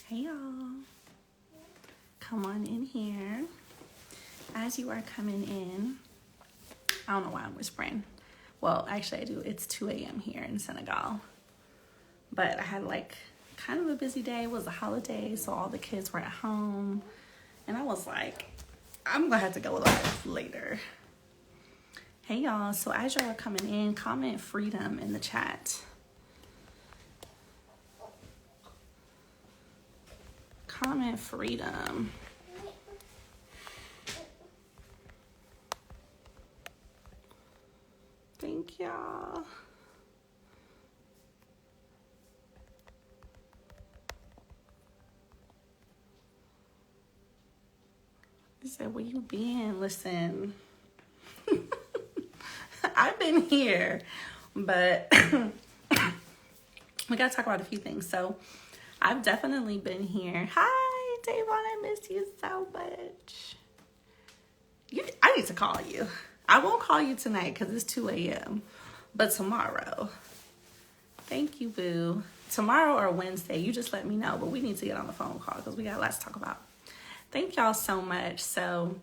Hey y'all, come on in here. As you are coming in, I don't know why I'm whispering. Well, actually I do. It's 2 a.m. here in Senegal. But I had kind of a busy day. It was a holiday, so all the kids were at home. And I was like, I'm gonna have to go live later. Hey y'all, so as y'all are coming in, comment freedom in the chat. Comment freedom. Thank y'all. He said, where you been? Listen, I've been here, but we gotta talk about a few things. So I've definitely been here. Hi, Davon, I miss you so much. I need to call you. I won't call you tonight because it's 2 a.m. But tomorrow. Thank you, boo. Tomorrow or Wednesday, you just let me know. But we need to get on the phone call because we got lots to talk about. Thank y'all so much. So,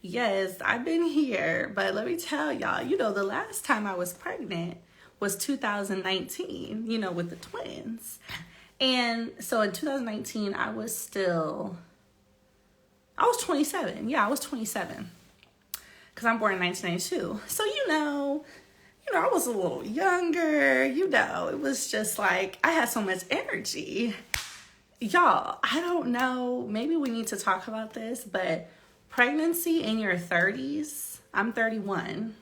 yes, I've been here. But let me tell y'all, the last time I was pregnant was 2019, with the twins. And so in 2019, I was 27. Yeah, I was 27. Because I'm born in 1992. So, I was a little younger. It was just like, I had so much energy. Y'all, I don't know. Maybe we need to talk about this, but pregnancy in your 30s, I'm 31.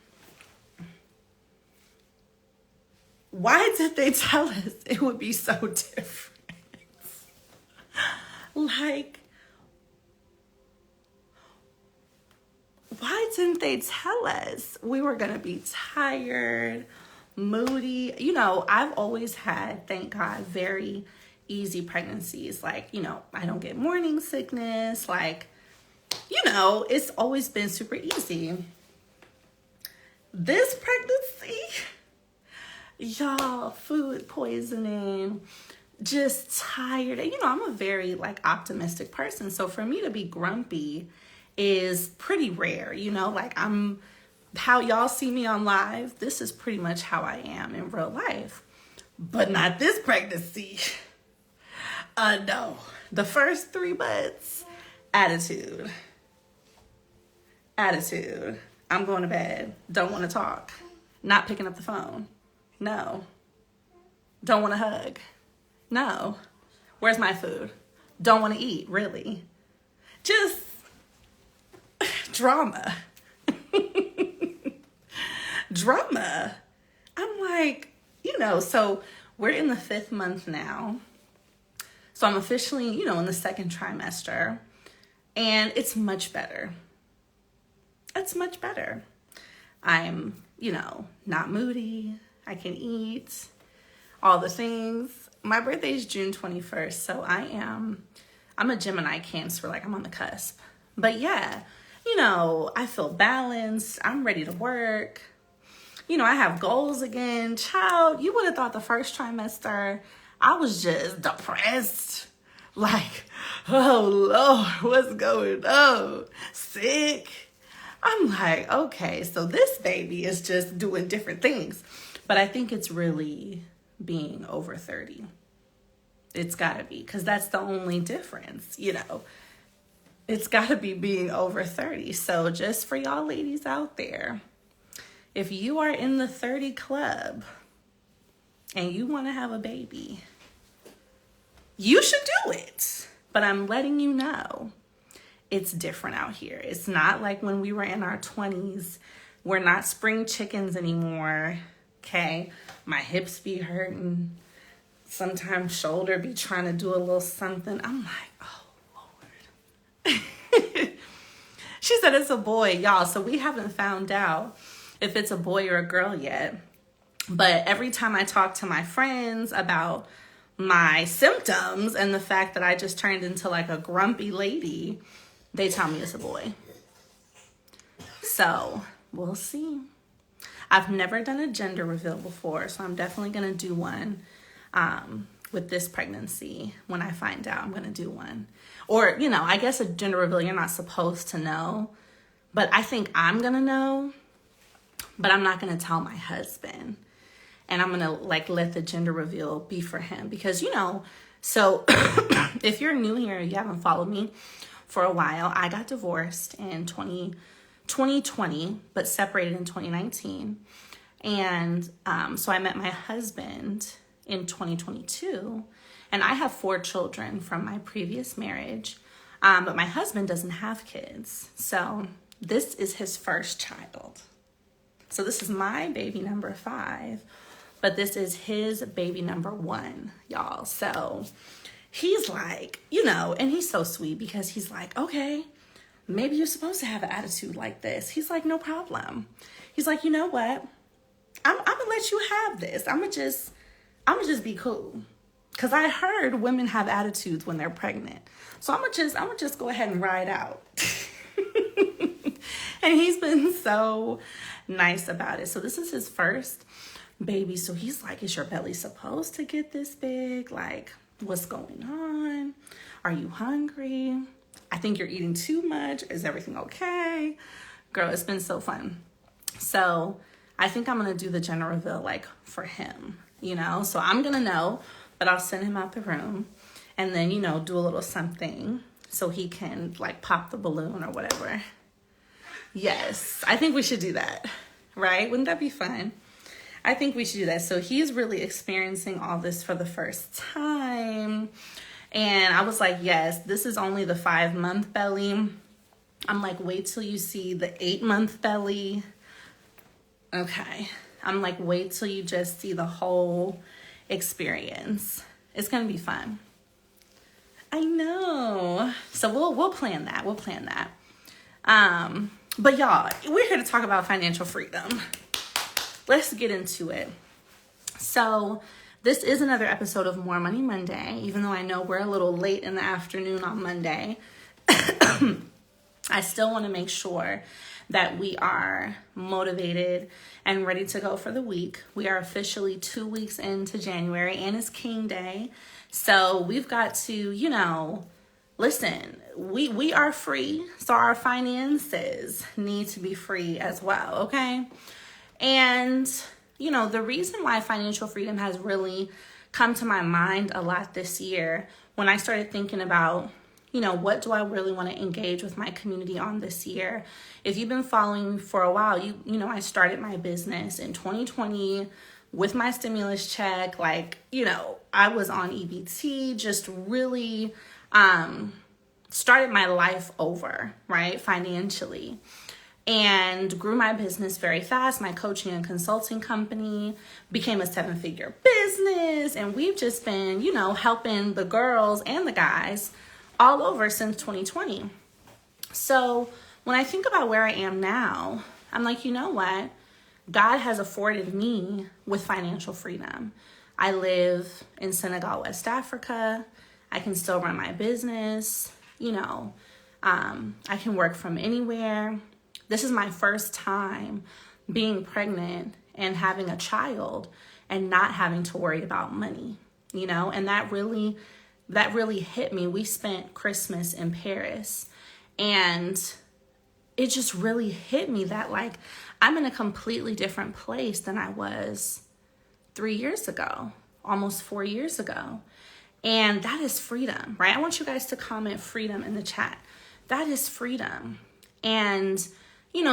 Why did they tell us it would be so different? Why didn't they tell us we were going to be tired, moody? I've always had, thank God, very easy pregnancies. I don't get morning sickness. It's always been super easy. This pregnancy, y'all, food poisoning, just tired. And, I'm a very optimistic person. So for me to be grumpy is pretty rare. I'm how y'all see me on live. This is pretty much how I am in real life, but not this pregnancy. No, the first 3 months, attitude. I'm going to bed. Don't want to talk. Not picking up the phone. No. Don't want to hug. No. Where's my food? Don't want to eat, really. Just drama. I'm like, so we're in the 5th month now. So I'm officially, in the 2nd trimester. And it's much better. I'm, not moody. I can eat. All the things. My birthday is June 21st. So I'm a Gemini Cancer. I'm on the cusp. But yeah, I feel balanced. I'm ready to work. I have goals again. Child, you would have thought the first trimester, I was just depressed. Oh Lord, what's going on? Sick. I'm like, okay, so this baby is just doing different things. But I think it's really being over 30. It's gotta be, because that's the only difference, It's gotta be being over 30. So just for y'all ladies out there, if you are in the 30 club and you want to have a baby, you should do it. But I'm letting you know, it's different out here. It's not like when we were in our 20s. We're not spring chickens anymore, okay? My hips be hurting. Sometimes shoulder be trying to do a little something. I'm like, oh, Lord. She said it's a boy, y'all. So we haven't found out if it's a boy or a girl yet. But every time I talk to my friends about my symptoms and the fact that I just turned into a grumpy lady, they tell me it's a boy. So we'll see. I've never done a gender reveal before, so I'm definitely going to do one with this pregnancy, when I find out I'm going to do one. Or, I guess a gender reveal, you're not supposed to know. But I think I'm going to know. But I'm not going to tell my husband. And I'm going to let the gender reveal be for him. Because, so if you're new here, you haven't followed me for a while, I got divorced in 2020, but separated in 2019. And so I met my husband in 2022. And I have 4 children from my previous marriage. But my husband doesn't have kids. So this is his first child. So this is my baby number 5. But this is his baby number 1, y'all. So he's like, and he's so sweet because he's like, okay, maybe you're supposed to have an attitude like this. He's like, no problem. He's like, you know what? I'm gonna let you have this. I'm gonna just be cool. Cause I heard women have attitudes when they're pregnant. So I'm gonna just go ahead and ride out. And he's been so nice about it. So this is his first baby. So he's like, is your belly supposed to get this big? Like, what's going on? Are you hungry? I think you're eating too much. Is everything okay? Girl, it's been so fun. So I think I'm going to do the gender reveal for him, So I'm going to know, but I'll send him out the room and then, do a little something so he can pop the balloon or whatever. Yes, I think we should do that, right? Wouldn't that be fun? I think we should do that. So he's really experiencing all this for the first time. And I was like, yes, this is only the 5-month belly. I'm like, wait till you see the 8-month belly. Okay. I'm like, wait till you just see the whole experience. It's going to be fun. I know. So we'll plan that. We'll plan that. But y'all, we're here to talk about financial freedom. Let's get into it. So this is another episode of More Money Monday, even though I know we're a little late in the afternoon on Monday. I still want to make sure that we are motivated and ready to go for the week. We are officially 2 weeks into January and it's King Day. So we've got to, listen, we are free. So our finances need to be free as well. Okay. And, the reason why financial freedom has really come to my mind a lot this year when I started thinking about, what do I really want to engage with my community on this year? If you've been following me for a while, I started my business in 2020 with my stimulus check. I was on EBT, just really started my life over, right? Financially. And grew my business very fast. My coaching and consulting company became a 7-figure business. And we've just been, helping the girls and the guys all over since 2020. So when I think about where I am now, I'm like, you know what? God has afforded me with financial freedom. I live in Senegal, West Africa. I can still run my business. I can work from anywhere. This is my first time being pregnant and having a child and not having to worry about money, and that really hit me. We spent Christmas in Paris and it just really hit me that I'm in a completely different place than I was 3 years ago, almost 4 years ago. And that is freedom, right? I want you guys to comment freedom in the chat. That is freedom. And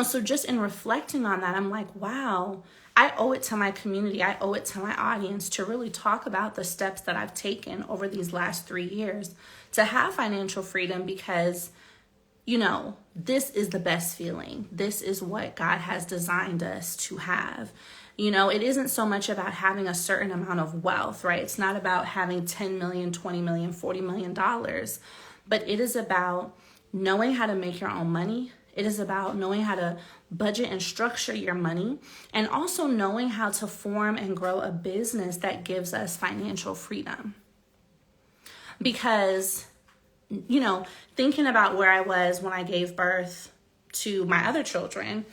so just in reflecting on that, I'm like, wow, I owe it to my community. I owe it to my audience to really talk about the steps that I've taken over these last 3 years to have financial freedom because, this is the best feeling. This is what God has designed us to have. It isn't so much about having a certain amount of wealth, right? It's not about having 10 million, 20 million, $40 million, but it is about knowing how to make your own money. It is about knowing how to budget and structure your money and also knowing how to form and grow a business that gives us financial freedom. Because, thinking about where I was when I gave birth to my other children,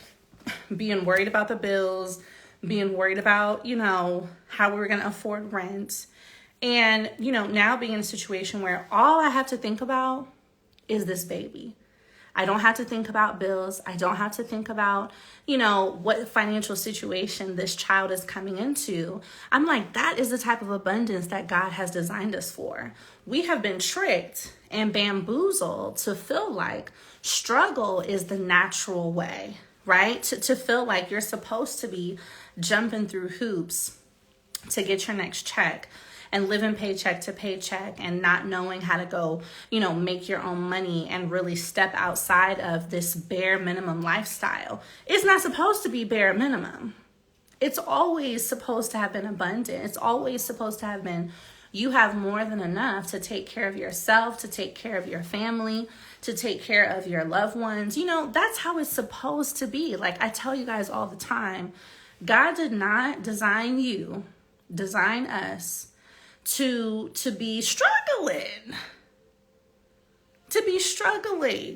being worried about the bills, being worried about, how we were going to afford rent And, now being in a situation where all I have to think about is this baby. I don't have to think about bills. I don't have to think about, what financial situation this child is coming into. I'm like, that is the type of abundance that God has designed us for. We have been tricked and bamboozled to feel like struggle is the natural way, right? To feel like you're supposed to be jumping through hoops to get your next check and living paycheck to paycheck and not knowing how to go, make your own money and really step outside of this bare minimum lifestyle. It's not supposed to be bare minimum. It's always supposed to have been abundant. It's always supposed to have been, you have more than enough to take care of yourself, to take care of your family, to take care of your loved ones. That's how it's supposed to be. Like I tell you guys all the time, God did not design us to be struggling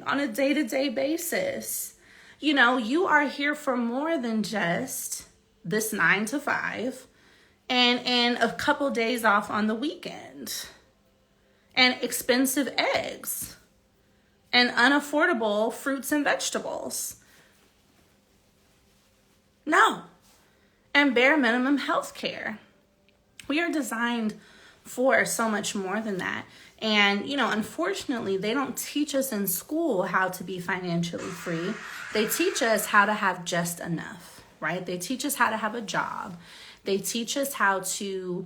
on a day-to-day basis. You are here for more than just this 9 to 5 and a couple days off on the weekend and expensive eggs and unaffordable fruits and vegetables. No. And bare minimum health care. We are designed for so much more than that. And, unfortunately, they don't teach us in school how to be financially free. They teach us how to have just enough, right? They teach us how to have a job. They teach us how to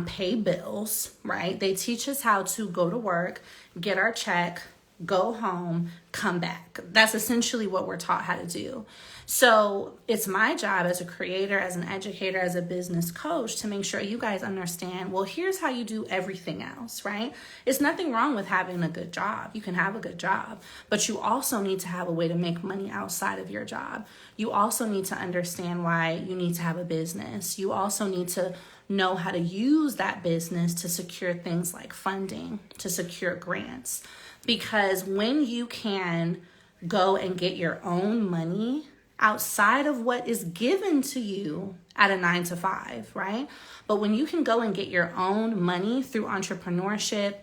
pay bills, right? They teach us how to go to work, get our check, go home, come back. That's essentially what we're taught how to do. So it's my job as a creator, as an educator, as a business coach to make sure you guys understand, well, here's how you do everything else, right? It's nothing wrong with having a good job. You can have a good job, but you also need to have a way to make money outside of your job. You also need to understand why you need to have a business. You also need to know how to use that business to secure things like funding, to secure grants. Because when you can go and get your own money outside of what is given to you at a 9 to 5, right? But when you can go and get your own money through entrepreneurship,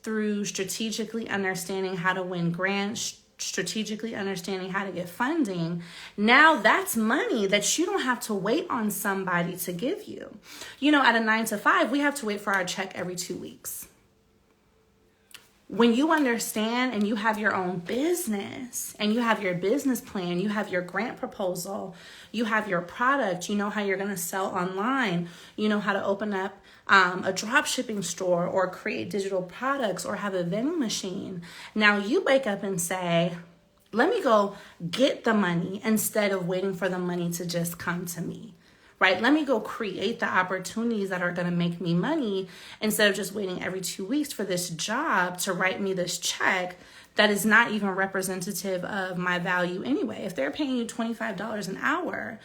through strategically understanding how to win grants, strategically understanding how to get funding, now that's money that you don't have to wait on somebody to give you. At a 9 to 5, we have to wait for our check every 2 weeks. When you understand and you have your own business and you have your business plan, you have your grant proposal, you have your product, you know how you're going to sell online, you know how to open up a drop shipping store or create digital products or have a vending machine. Now you wake up and say, let me go get the money instead of waiting for the money to just come to me. Right? Let me go create the opportunities that are going to make me money instead of just waiting every 2 weeks for this job to write me this check that is not even representative of my value anyway. If they're paying you $25 an hour,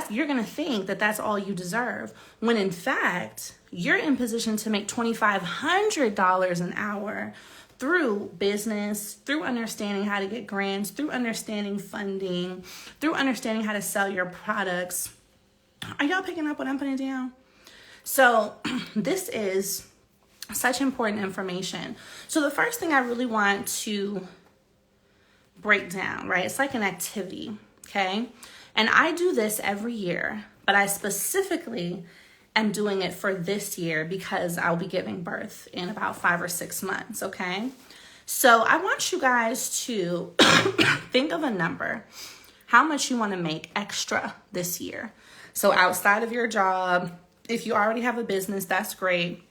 you're going to think that that's all you deserve, when in fact, you're in position to make $2,500 an hour through business, through understanding how to get grants, through understanding funding, through understanding how to sell your products. Are y'all picking up what I'm putting down? So this is such important information. So the first thing I really want to break down, right? It's like an activity, okay? And I do this every year, but I specifically am doing it for this year because I'll be giving birth in about 5 or 6 months, okay? So I want you guys to think of a number, how much you want to make extra this year. So outside of your job, if you already have a business, that's great.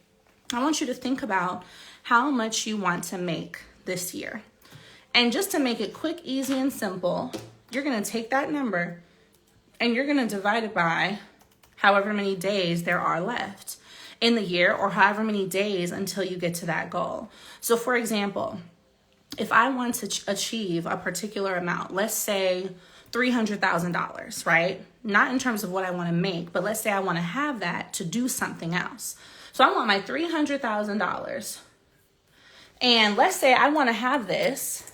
I want you to think about how much you want to make this year. And just to make it quick, easy, and simple, you're going to take that number and you're going to divide it by however many days there are left in the year, or however many days until you get to that goal. So for example, if I want to achieve a particular amount, let's say $300,000, right? Not in terms of what I want to make, but let's say I want to have that to do something else. So I want my $300,000. And let's say I want to have this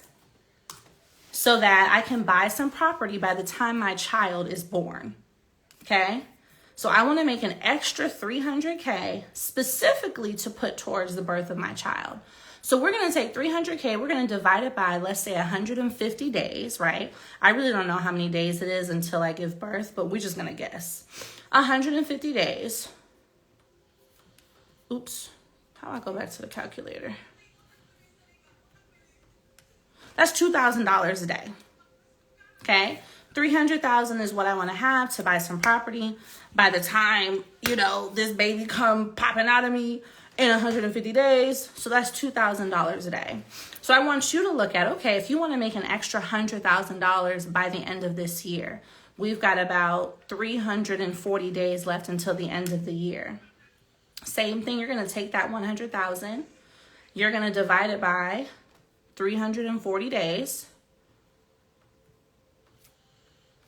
so that I can buy some property by the time my child is born. Okay? So I want to make an extra $300K specifically to put towards the birth of my child. So we're going to take $300K, we're going to divide it by, let's say, 150 days, right? I really don't know how many days it is until I give birth, but we're just going to guess. 150 days. Oops. How do I go back to the calculator? That's $2,000 a day. Okay? 300,000 is what I want to have to buy some property. By the time, this baby come popping out of me in 150 days, so that's $2,000 a day. So I want you to look at, okay, if you want to make an extra $100,000 by the end of this year, we've got about 340 days left until the end of the year. Same thing, you're going to take that 100,000, you're going to divide it by 340 days.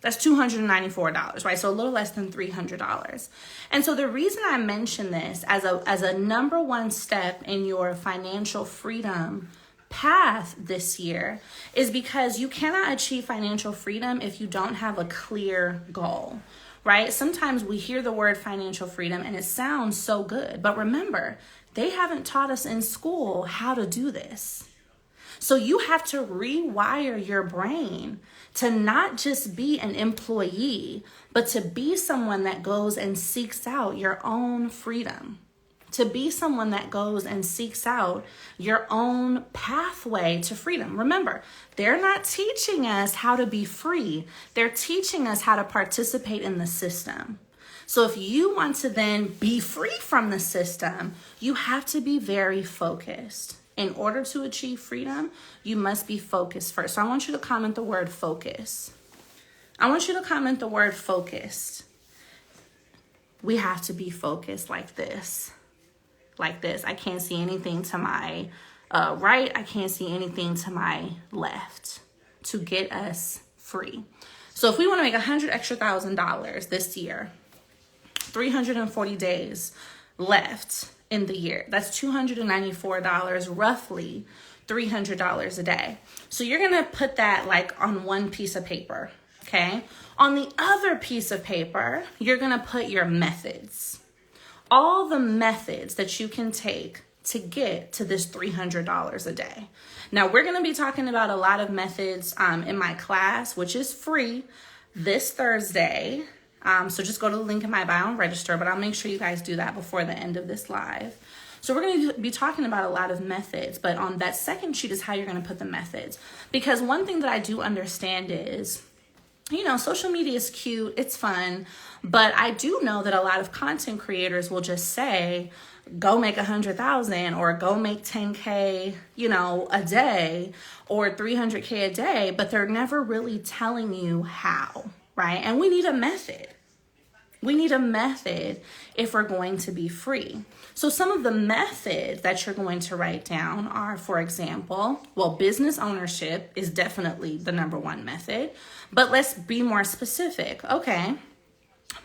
That's $294, right? So a little less than $300. And so the reason I mention this as a number one step in your financial freedom path this year is because you cannot achieve financial freedom if you don't have a clear goal, right? Sometimes we hear the word financial freedom and it sounds so good, but remember, they haven't taught us in school how to do this. So you have to rewire your brain to not just be an employee, but to be someone that goes and seeks out your own freedom. To be someone that goes and seeks out your own pathway to freedom. Remember, they're not teaching us how to be free. They're teaching us how to participate in the system. So if you want to then be free from the system, you have to be very focused. In order to achieve freedom, you must be focused first. So I want you to comment the word focus. I want you to comment the word focused. We have to be focused like this. Like this. I can't see anything to my right. I can't see anything to my left to get us free. So if we want to make $100,000 this year, 340 days left in the year. That's $294, roughly $300 a day. So you're going to put that like on one piece of paper, okay? On the other piece of paper, you're going to put your methods. All the methods that you can take to get to this $300 a day. Now, we're going to be talking about a lot of methods in my class, which is free this Thursday. So just go to the link in my bio and register, but I'll make sure you guys do that before the end of this live. So we're going to be talking about a lot of methods, but on that second sheet is how you're going to put the methods. Because one thing that I do understand is, social media is cute, it's fun, but I do know that a lot of content creators will just say, go make 100,000 or go make 10K, a day or 300K a day, but they're never really telling you how. Right? And we need a method. We need a method if we're going to be free. So some of the methods that you're going to write down are, for example, business ownership is definitely the number one method, but let's be more specific. Okay,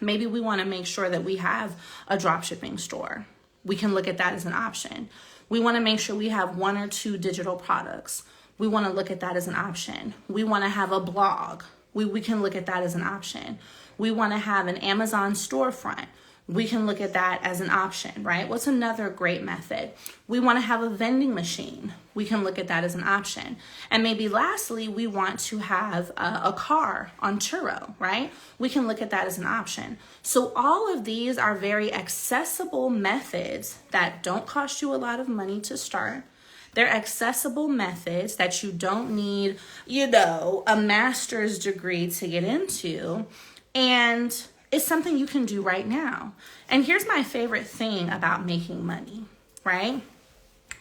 maybe we want to make sure that we have a dropshipping store. We can look at that as an option. We want to make sure we have 1 or 2 digital products. We want to look at that as an option. We want to have a blog. We can look at that as an option. We want to have an Amazon storefront. We can look at that as an option, right? What's another great method? We want to have a vending machine. We can look at that as an option. And maybe lastly, we want to have a car on Turo, right? We can look at that as an option. So all of these are very accessible methods that don't cost you a lot of money to start. They're accessible methods that you don't need, a master's degree to get into. And it's something you can do right now. And here's my favorite thing about making money, right?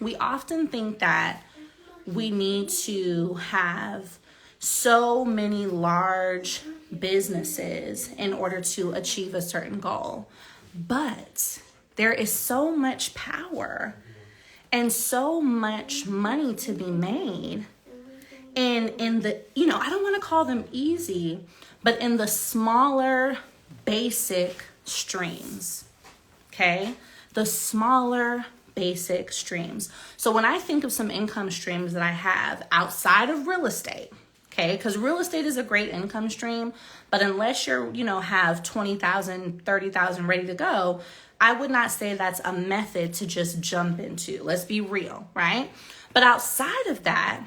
We often think that we need to have so many large businesses in order to achieve a certain goal. But there is so much power and so much money to be made in the, I don't want to call them easy, but in the smaller basic streams, okay? The smaller basic streams. So when I think of some income streams that I have outside of real estate, Okay, because real estate is a great income stream, but unless you're, have 20,000, 30,000 ready to go, I would not say that's a method to just jump into. Let's be real, right? But outside of that,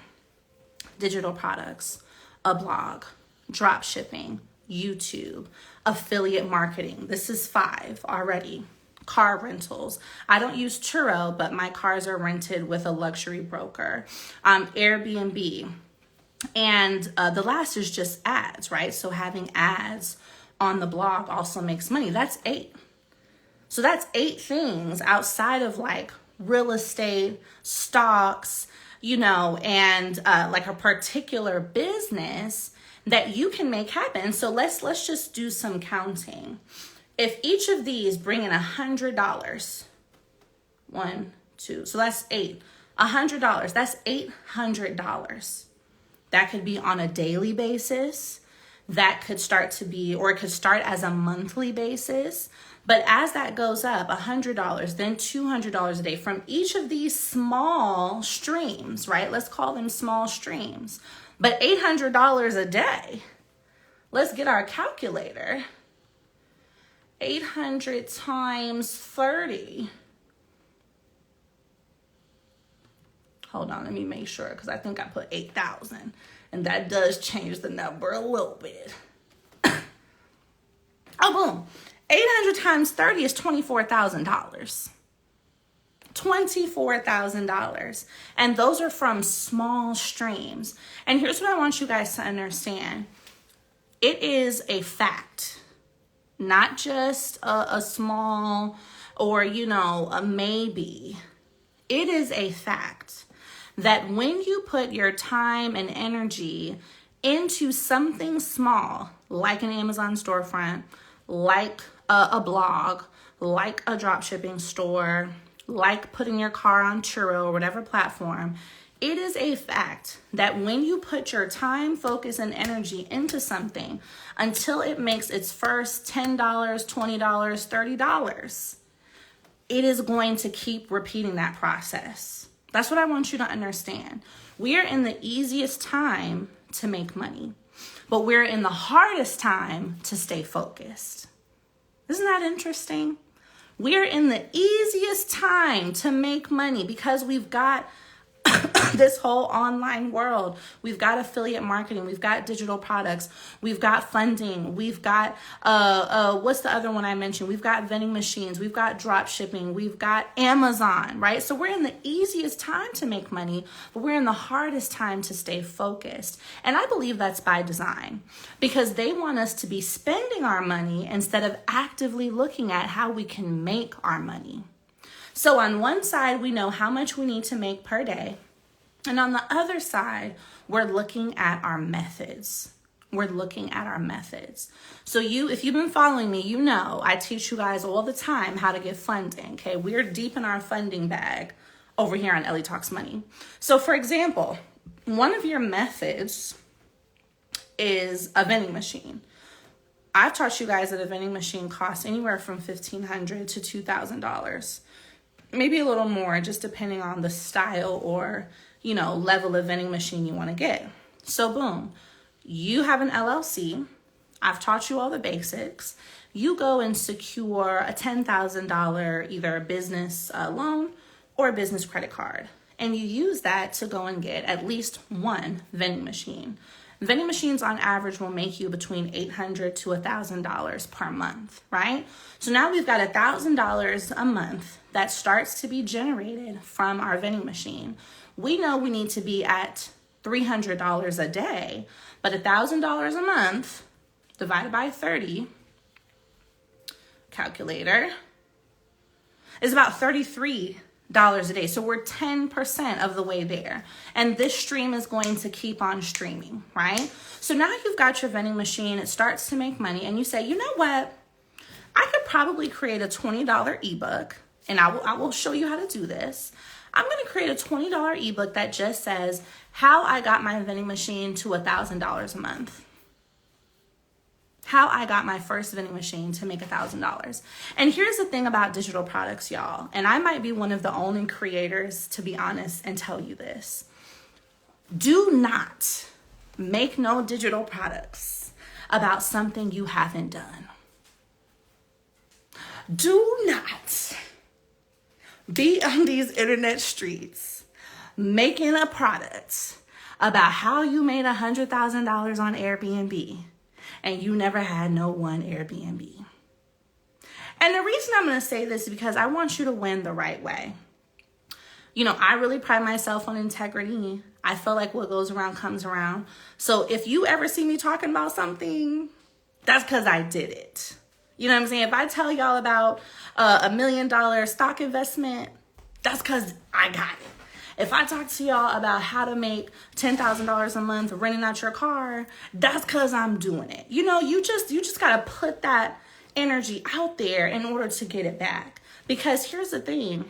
digital products, a blog, drop shipping, YouTube, affiliate marketing. This is 5 already. Car rentals. I don't use Turo, but my cars are rented with a luxury broker. Airbnb. And the last is just ads, right? So having ads on the blog also makes money. That's 8. So that's 8 things outside of like real estate, stocks, and like a particular business that you can make happen. So let's just do some counting. If each of these bring in $100, 1, 2, so that's 8. $100, that's $800. That could be on a daily basis. That could start to be, or it could start as a monthly basis. But as that goes up, $100, then $200 a day from each of these small streams, right? Let's call them small streams. But $800 a day. Let's get our calculator. 800 times 30. Hold on, let me make sure, because I think I put 8,000, and that does change the number a little bit. Oh, boom. 800 times 30 is $24,000. $24,000. And those are from small streams. And here's what I want you guys to understand. It is a fact, not just a small or, a maybe. It is a fact that when you put your time and energy into something small, like an Amazon storefront, like a blog, like a dropshipping store, like putting your car on Turo or whatever platform, it is a fact that when you put your time, focus, and energy into something until it makes its first $10, $20, $30, it is going to keep repeating that process. That's what I want you to understand. We are in the easiest time to make money, but we're in the hardest time to stay focused. Isn't that interesting? We're in the easiest time to make money because we've got this whole online world. We've got affiliate marketing. We've got digital products. We've got funding. We've got, what's the other one I mentioned? We've got vending machines. We've got drop shipping. We've got Amazon, right? So we're in the easiest time to make money, but we're in the hardest time to stay focused. And I believe that's by design because they want us to be spending our money instead of actively looking at how we can make our money. So on one side, we know how much we need to make per day. And on the other side, we're looking at our methods. We're looking at our methods. So if you've been following me, you know I teach you guys all the time how to get funding, okay? We're deep in our funding bag over here on Ellie Talks Money. So for example, one of your methods is a vending machine. I've taught you guys that a vending machine costs anywhere from $1,500 to $2,000. Maybe a little more, just depending on the style or, level of vending machine you want to get. So boom, you have an LLC. I've taught you all the basics. You go and secure a $10,000 either a business loan or a business credit card. And you use that to go and get at least one vending machine. Vending machines on average will make you between $800 to $1,000 per month, right? So now we've got $1,000 a month that starts to be generated from our vending machine. We know we need to be at $300 a day, but $1,000 a month divided by 30, calculator, is about $33 a day. So we're 10% of the way there. And this stream is going to keep on streaming, right? So now you've got your vending machine, it starts to make money, and you say, you know what? I could probably create a $20 ebook, and I will show you how to do this. I'm going to create a $20 ebook that just says how I got my vending machine to $1,000 a month. How I got my first vending machine to make $1,000. And here's the thing about digital products, y'all. And I might be one of the only creators, to be honest, and tell you this. Do not Make no digital products about something you haven't done. Do not be on these internet streets making a product about how you made $100,000 on Airbnb and you never had no one Airbnb. And the reason I'm going to say this is because I want you to win the right way. You know, I really pride myself on integrity. I feel like what goes around comes around. So if you ever see me talking about something, that's because I did it. You know what I'm saying? If I tell y'all about $1 million stock investment, that's because I got it. If I talk to y'all about how to make $10,000 a month renting out your car, that's because I'm doing it. You know, you just got to put that energy out there in order to get it back. Because here's the thing.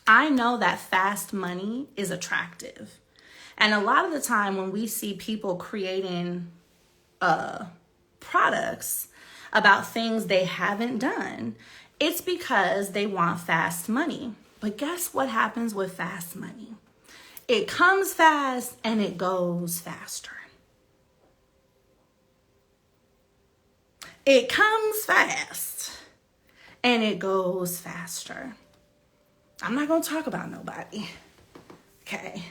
I know that fast money is attractive. And a lot of the time when we see people creating products about things they haven't done, it's because they want fast money. But guess what happens with fast money? It comes fast and it goes faster. It comes fast and it goes faster. I'm not going to talk about nobody. Okay.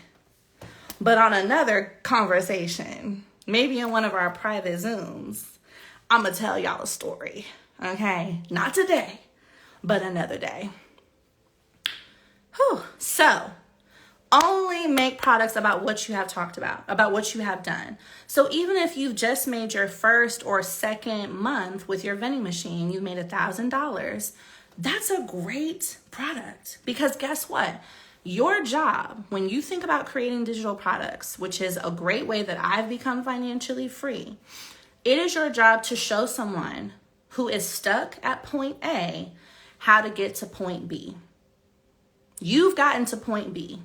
But on another conversation, maybe in one of our private Zooms, I'm going to tell y'all a story. Okay. Not today, but another day. Whew. So, only make products about what you have talked about what you have done. So even if you've just made your first or second month with your vending machine, you made $1,000, that's a great product. Because guess what? Your job, when you think about creating digital products, which is a great way that I've become financially free, it is your job to show someone who is stuck at point A how to get to point B. You've gotten to point B.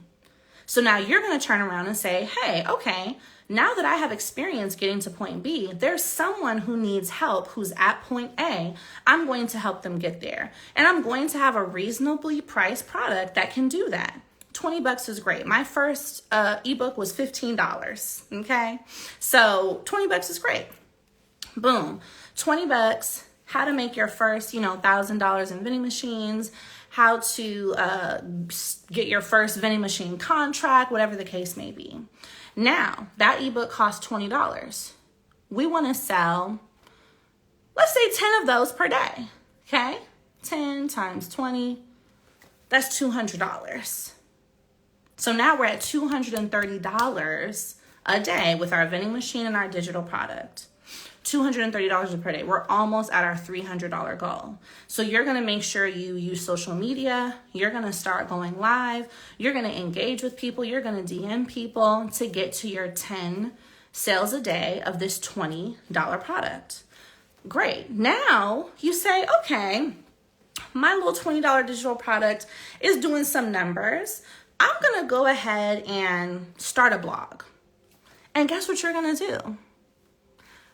So now you're going to turn around and say, hey, okay, now that I have experience getting to point B, there's someone who needs help who's at point A. I'm going to help them get there. And I'm going to have a reasonably priced product that can do that. $20 is great. My first ebook was $15. Okay. So $20 is great. Boom. $20. How to make your first, $1,000 in vending machines, how to get your first vending machine contract, whatever the case may be. Now, that ebook costs $20. We want to sell, let's say 10 of those per day, okay? 10 times 20, that's $200. So now we're at $230 a day with our vending machine and our digital product. $230 per day. We're almost at our $300 goal. So you're going to make sure you use social media. You're going to start going live. You're going to engage with people. You're going to DM people to get to your 10 sales a day of this $20 product. Great. Now you say, okay, my little $20 digital product is doing some numbers. I'm going to go ahead and start a blog. And guess what you're going to do?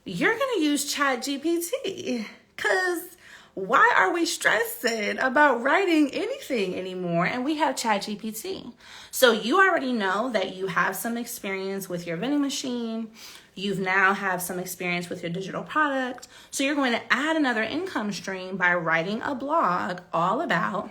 You're going to use ChatGPT, because why are we stressing about writing anything anymore? And we have ChatGPT. So you already know that you have some experience with your vending machine. You've now have some experience with your digital product. So you're going to add another income stream by writing a blog all about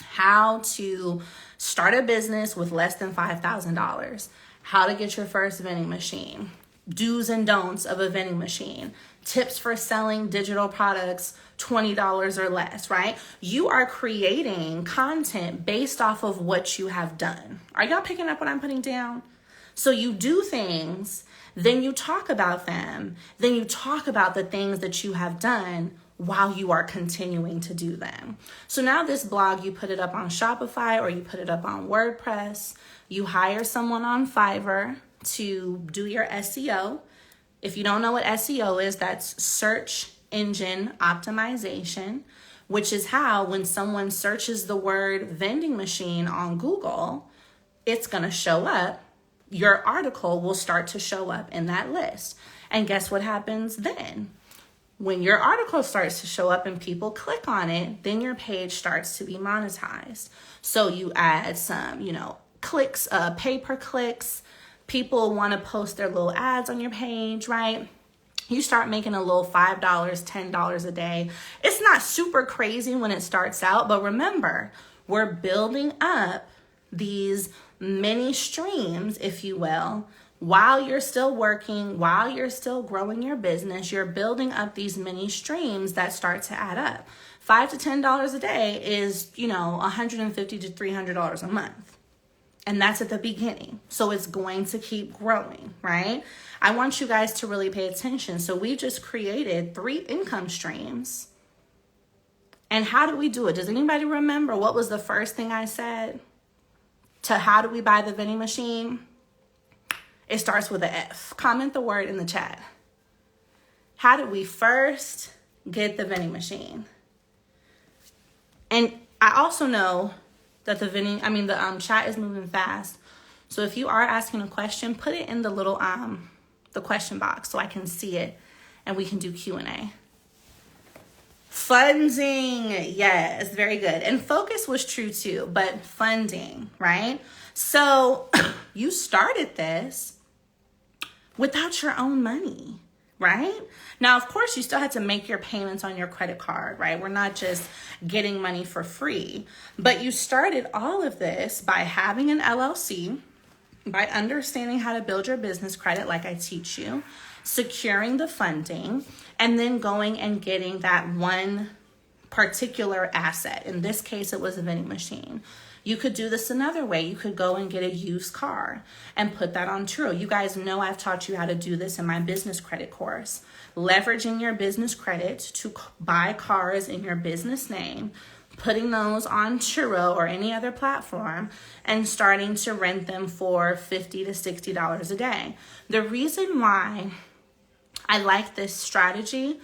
how to start a business with less than $5,000, how to get your first vending machine, do's and don'ts of a vending machine, tips for selling digital products, $20 or less, right? You are creating content based off of what you have done. Are y'all picking up what I'm putting down? So you do things, then you talk about them, then you talk about the things that you have done while you are continuing to do them. So now this blog, you put it up on Shopify or you put it up on WordPress, you hire someone on Fiverr to do your SEO. If you don't know what SEO is, that's search engine optimization, which is how when someone searches the word vending machine on Google, it's going to show up. Your article will start to show up in that list. And guess what happens then? When your article starts to show up and people click on it, then your page starts to be monetized. So you add some, clicks, pay-per-clicks, People want to post their little ads on your page, right? You start making a little $5, $10 a day. It's not super crazy when it starts out, but remember, we're building up these mini streams, if you will, while you're still working, while you're still growing your business. You're building up these mini streams that start to add up. $5 to $10 a day is, $150 to $300 a month. And that's at the beginning. So it's going to keep growing, right? I want you guys to really pay attention. So we just created 3 income streams. And how do we do it? Does anybody remember what was the first thing I said to how do we buy the vending machine? It starts with an F. Comment the word in the chat. How do we first get the vending machine? And I also know that the chat is moving fast. So if you are asking a question, put it in the little the question box so I can see it and we can do Q&A. Funding, yes, very good. And focus was true too, but funding, right? So you started this without your own money, right? Now, of course, you still had to make your payments on your credit card, right? We're not just getting money for free, but you started all of this by having an LLC, by understanding how to build your business credit like I teach you, securing the funding, and then going and getting that one particular asset. In this case, it was a vending machine. You could do this another way. You could go and get a used car and put that on Turo. You guys know I've taught you how to do this in my business credit course. Leveraging your business credit to buy cars in your business name, putting those on Turo or any other platform, and starting to rent them for $50 to $60 a day. The reason why I like this strategy,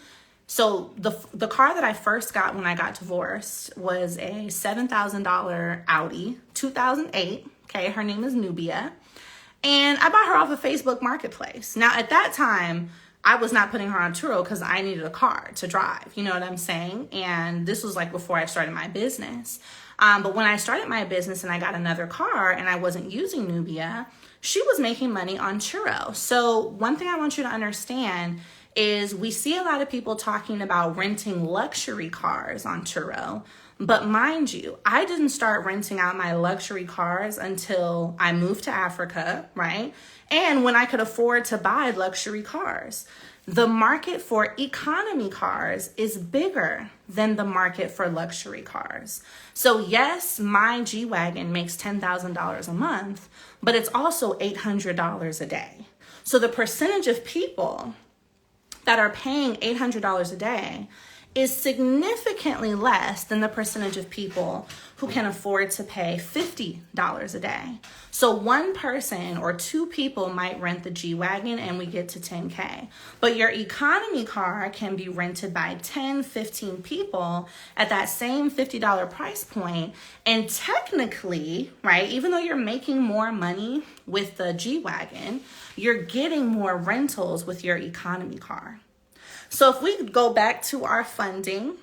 so the car that I first got when I got divorced was a $7,000 Audi, 2008. Okay, her name is Nubia. And I bought her off of Facebook Marketplace. Now, at that time, I was not putting her on Turo because I needed a car to drive. You know what I'm saying? And this was like before I started my business. But when I started my business and I got another car and I wasn't using Nubia, she was making money on Turo. So one thing I want you to understand is we see a lot of people talking about renting luxury cars on Turo. But mind you, I didn't start renting out my luxury cars until I moved to Africa, right? And when I could afford to buy luxury cars. The market for economy cars is bigger than the market for luxury cars. So yes, my G-Wagon makes $10,000 a month, but it's also $800 a day. So the percentage of people that are paying $800 a day is significantly less than the percentage of people who can afford to pay $50 a day. So one person or 2 people might rent the G-Wagon and we get to 10K. But your economy car can be rented by 10, 15 people at that same $50 price point. And technically, right, even though you're making more money with the G-Wagon, you're getting more rentals with your economy car. So if we go back to our funding,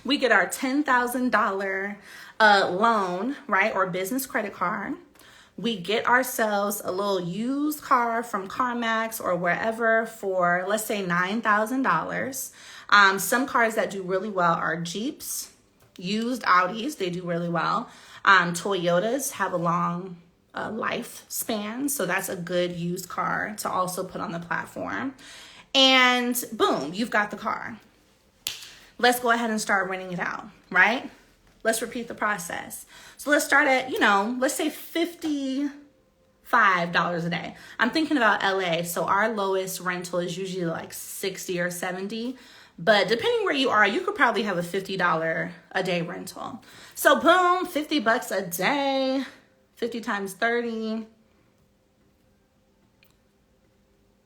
we get our $10,000 loan, right, or business credit card. We get ourselves a little used car from CarMax or wherever for, let's say, $9,000. Some cars that do really well are Jeeps, used Audis, they do really well. Toyotas have a long lifespan, so that's a good used car to also put on the platform. And boom, you've got the car. Let's go ahead and start renting it out, right? Let's repeat the process. So let's start at, let's say $55 a day. I'm thinking about LA. So our lowest rental is usually like 60 or 70. But depending where you are, you could probably have a $50 a day rental. So boom, $50 a day, 50 times 30.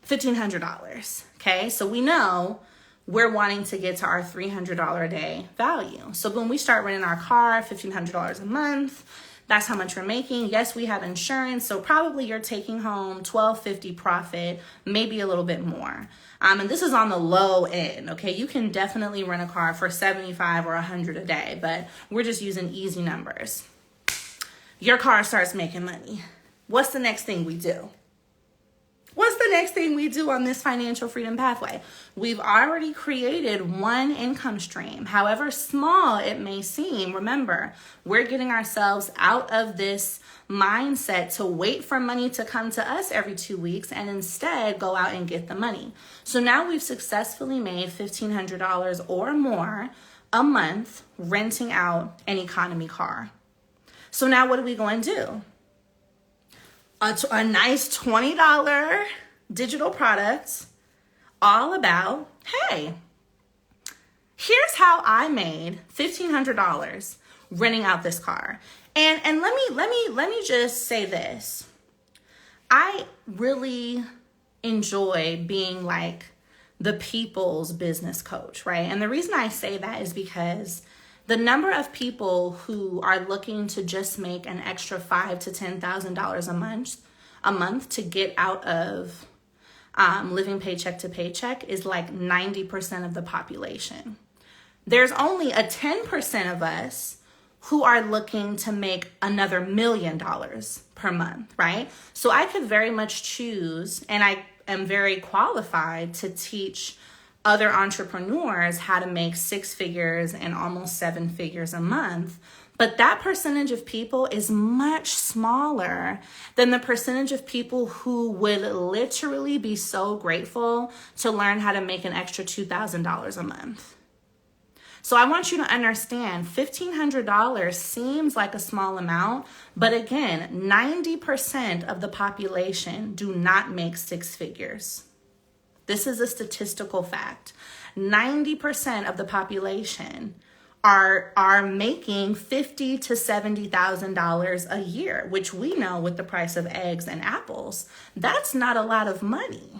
$1,500, okay? So we know we're wanting to get to our $300 a day value. So when we start renting our car, $1,500 a month, that's how much we're making. Yes, we have insurance, so probably you're taking home $1,250 profit, maybe a little bit more. And this is on the low end, okay? You can definitely rent a car for $75 or $100 a day, but we're just using easy numbers. Your car starts making money. What's the next thing we do? What's the next thing we do on this financial freedom pathway? We've already created one income stream, however small it may seem. Remember, we're getting ourselves out of this mindset to wait for money to come to us every 2 weeks and instead go out and get the money. So now we've successfully made $1,500 or more a month renting out an economy car. So now what are we going to do? A nice $20 digital product all about, hey, here's how I made $1,500 renting out this car. And let me just say this. I really enjoy being like the people's business coach, right? And the reason I say that is because the number of people who are looking to just make an extra $5,000 to $10,000 a month to get out of living paycheck to paycheck is like 90% of the population. There's only a 10% of us who are looking to make another $1 million per month, right? So I could very much choose, and I am very qualified to teach other entrepreneurs how to make 6 figures and almost 7 figures a month. But that percentage of people is much smaller than the percentage of people who would literally be so grateful to learn how to make an extra $2,000 a month. So I want you to understand, $1,500 seems like a small amount, but again, 90% of the population do not make 6 figures. This is a statistical fact. 90% of the population are making $50,000 to $70,000 a year, which we know with the price of eggs and apples, that's not a lot of money,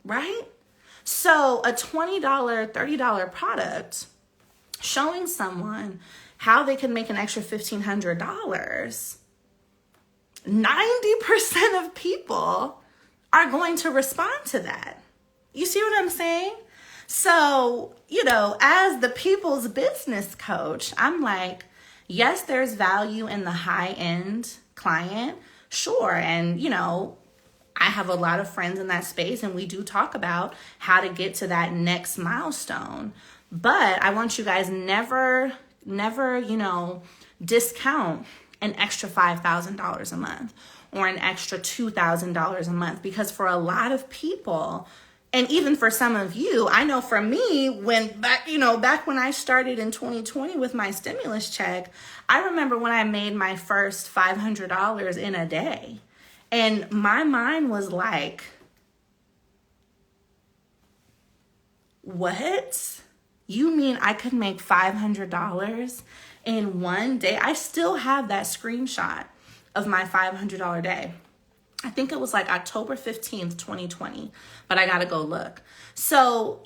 right? So a $20, $30 product showing someone how they can make an extra $1,500, 90% of people are going to respond to that. You see what I'm saying? So, as the people's business coach, I'm like, yes, there's value in the high-end client, sure. And, I have a lot of friends in that space, and we do talk about how to get to that next milestone. But I want you guys never, discount an extra $5,000 a month or an extra $2,000 a month, because for a lot of people, and even for some of you, I know for me, back when I started in 2020 with my stimulus check, I remember when I made my first $500 in a day. And my mind was like, what? You mean I could make $500 in one day? I still have that screenshot of my $500 day. I think it was like October 15th, 2020, but I gotta go look. So,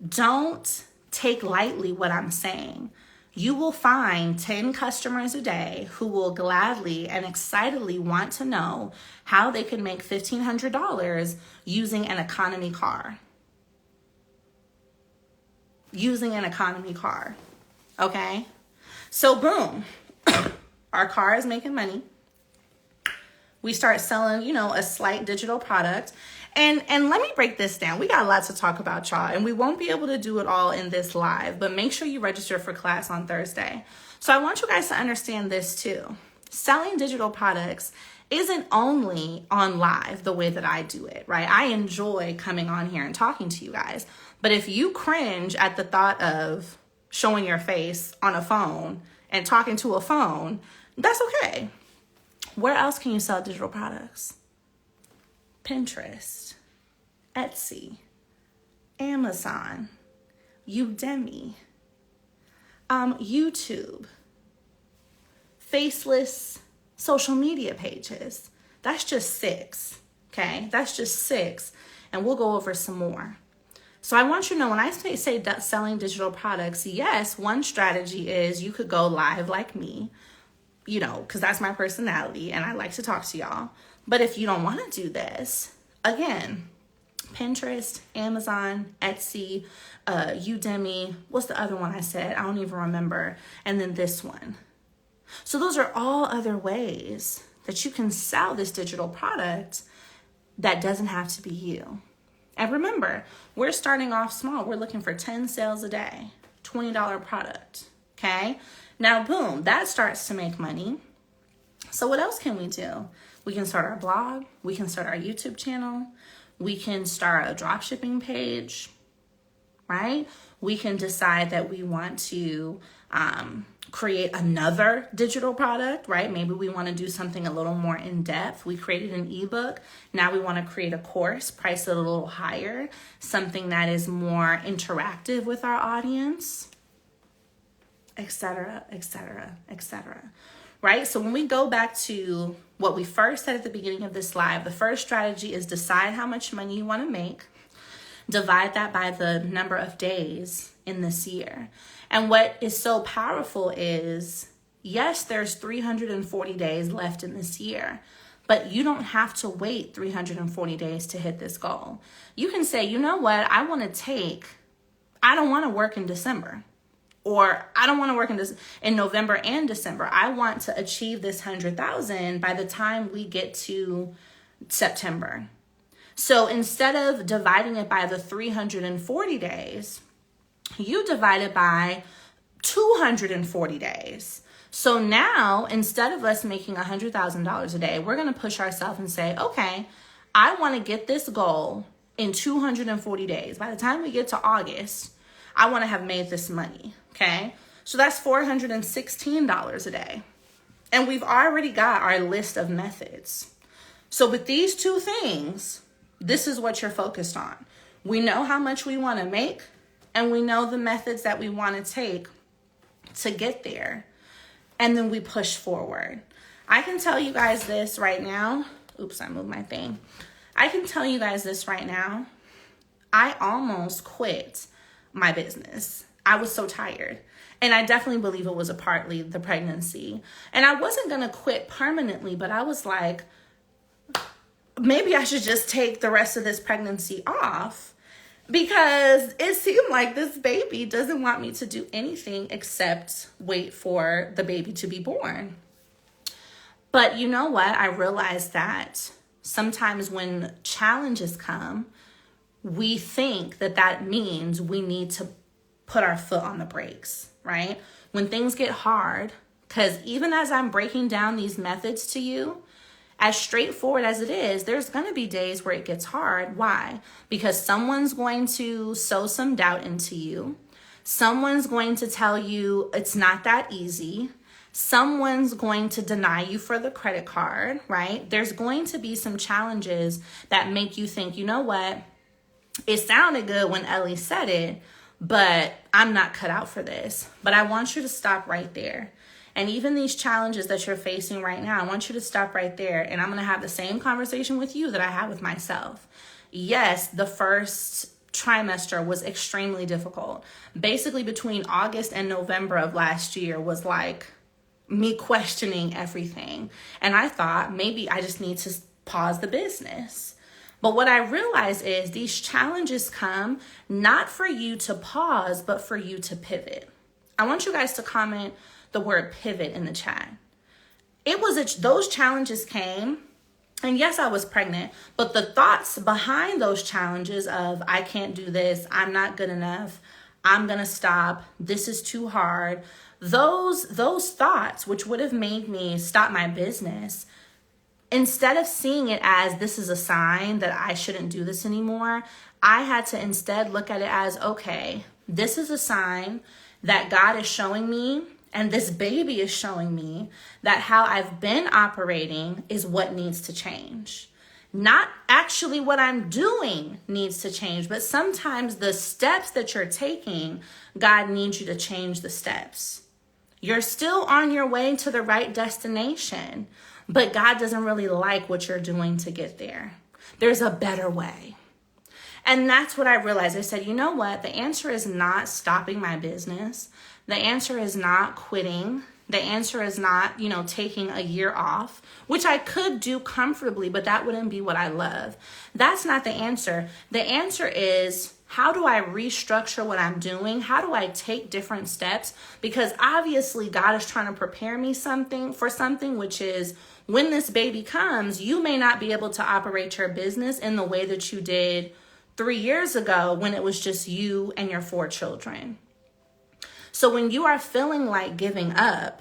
don't take lightly what I'm saying. You will find 10 customers a day who will gladly and excitedly want to know how they can make $1,500 using an economy car. Okay? So boom, our car is making money. We start selling, a slight digital product. And let me break this down. We got a lot to talk about, y'all, and we won't be able to do it all in this live, but make sure you register for class on Thursday. So I want you guys to understand this too. Selling digital products isn't only on live the way that I do it, right? I enjoy coming on here and talking to you guys. But if you cringe at the thought of showing your face on a phone and talking to a phone, that's okay. Where else can you sell digital products? Pinterest, Etsy, Amazon, Udemy, YouTube, faceless social media pages. That's just 6, okay? That's just 6, and we'll go over some more. So I want you to know, when I say selling digital products, yes, one strategy is you could go live like me, because that's my personality and I like to talk to y'all. But if you don't want to do this, again, Pinterest, Amazon, Etsy, Udemy, what's the other one I said? I don't even remember. And then this one. So those are all other ways that you can sell this digital product that doesn't have to be you. And remember, we're starting off small. We're looking for 10 sales a day, $20 product, okay? Now, boom, that starts to make money. So what else can we do? We can start our blog. We can start our YouTube channel. We can start a drop shipping page, right? We can decide that we want to create another digital product, right? Maybe we want to do something a little more in depth. We created an ebook. Now we want to create a course, price it a little higher, something that is more interactive with our audience, etc., etc., etc. Right? So when we go back to what we first said at the beginning of this live, the first strategy is decide how much money you want to make. Divide that by the number of days in this year. And what is so powerful is, yes, there's 340 days left in this year, but you don't have to wait 340 days to hit this goal. You can say, you know what, I don't want to work in December, or I don't want to work in November and December. I want to achieve this 100,000 by the time we get to September. So instead of dividing it by the 340 days, you divide it by 240 days. So now, instead of us making $100,000 a day, we're going to push ourselves and say, okay, I want to get this goal in 240 days. By the time we get to August, I want to have made this money, okay? So that's $416 a day. And we've already got our list of methods. So with these two things, this is what you're focused on. We know how much we want to make, and we know the methods that we want to take to get there. And then we push forward. I can tell you guys this right now. Oops, I moved my thing. I can tell you guys this right now. I almost quit my business. I was so tired. And I definitely believe it was partly the pregnancy. And I wasn't going to quit permanently, but I was like, maybe I should just take the rest of this pregnancy off, because it seemed like this baby doesn't want me to do anything except wait for the baby to be born. But you know what? I realized that sometimes when challenges come, we think that means we need to put our foot on the brakes, right? When things get hard, because even as I'm breaking down these methods to you, as straightforward as it is, there's going to be days where it gets hard. Why? Because someone's going to sow some doubt into you. Someone's going to tell you it's not that easy. Someone's going to deny you for the credit card, right? There's going to be some challenges that make you think, you know what? It sounded good when Ellie said it, but I'm not cut out for this. But I want you to stop right there. And even these challenges that you're facing right now, I want you to stop right there. And I'm going to have the same conversation with you that I had with myself. Yes, the first trimester was extremely difficult. Basically, between August and November of last year was like me questioning everything. And I thought maybe I just need to pause the business. But what I realized is these challenges come not for you to pause, but for you to pivot. I want you guys to comment the word pivot in the chat. Those challenges came, and yes, I was pregnant, but the thoughts behind those challenges of I can't do this, I'm not good enough, I'm gonna stop, this is too hard, those thoughts, which would have made me stop my business, instead of seeing it as this is a sign that I shouldn't do this anymore, I had to instead look at it as, okay, this is a sign that God is showing me, and this baby is showing me that how I've been operating is what needs to change. Not actually what I'm doing needs to change, but sometimes the steps that you're taking, God needs you to change the steps. You're still on your way to the right destination, but God doesn't really like what you're doing to get there. There's a better way. And that's what I realized. I said, you know what? The answer is not stopping my business. The answer is not quitting. The answer is not, taking a year off, which I could do comfortably, but that wouldn't be what I love. That's not the answer. The answer is How do I restructure what I'm doing? How do I take different steps? Because obviously God is trying to prepare me for something, which is when this baby comes, you may not be able to operate your business in the way that you did 3 years ago when it was just you and your 4 children. So when you are feeling like giving up,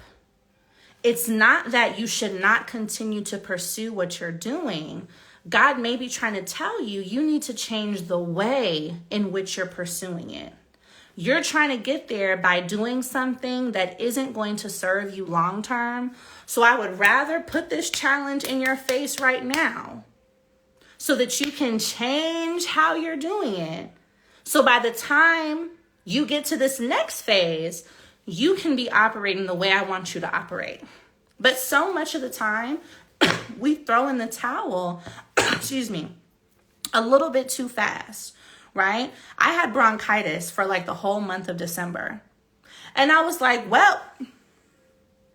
it's not that you should not continue to pursue what you're doing. God may be trying to tell you, you need to change the way in which you're pursuing it. You're trying to get there by doing something that isn't going to serve you long term. So I would rather put this challenge in your face right now so that you can change how you're doing it. So by the time you get to this next phase, you can be operating the way I want you to operate. But so much of the time, we throw in the towel, a little bit too fast, right? I had bronchitis for like the whole month of December. And I was like, well,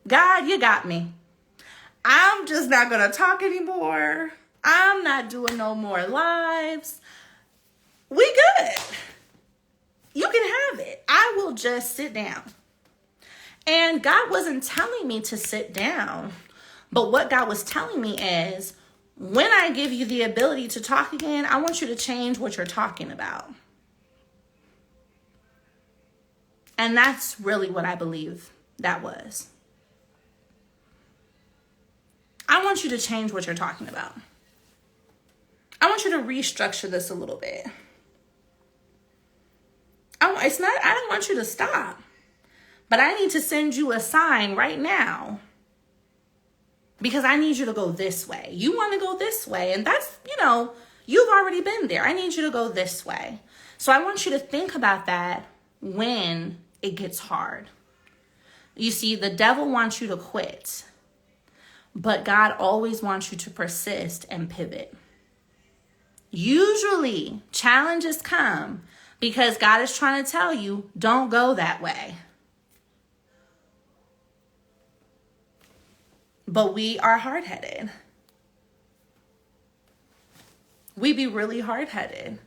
God, you got me. I'm just not going to talk anymore. I'm not doing no more lives. We good. You can have it. I will just sit down. And God wasn't telling me to sit down. But what God was telling me is, when I give you the ability to talk again, I want you to change what you're talking about. And that's really what I believe that was. I want you to change what you're talking about. I want you to restructure this a little bit. I don't want you to stop. But I need to send you a sign right now. Because I need you to go this way. You want to go this way. And that's, you've already been there. I need you to go this way. So I want you to think about that when it gets hard. You see, the devil wants you to quit. But God always wants you to persist and pivot. Usually, challenges come because God is trying to tell you, don't go that way. But we are hard-headed. We be really hard-headed.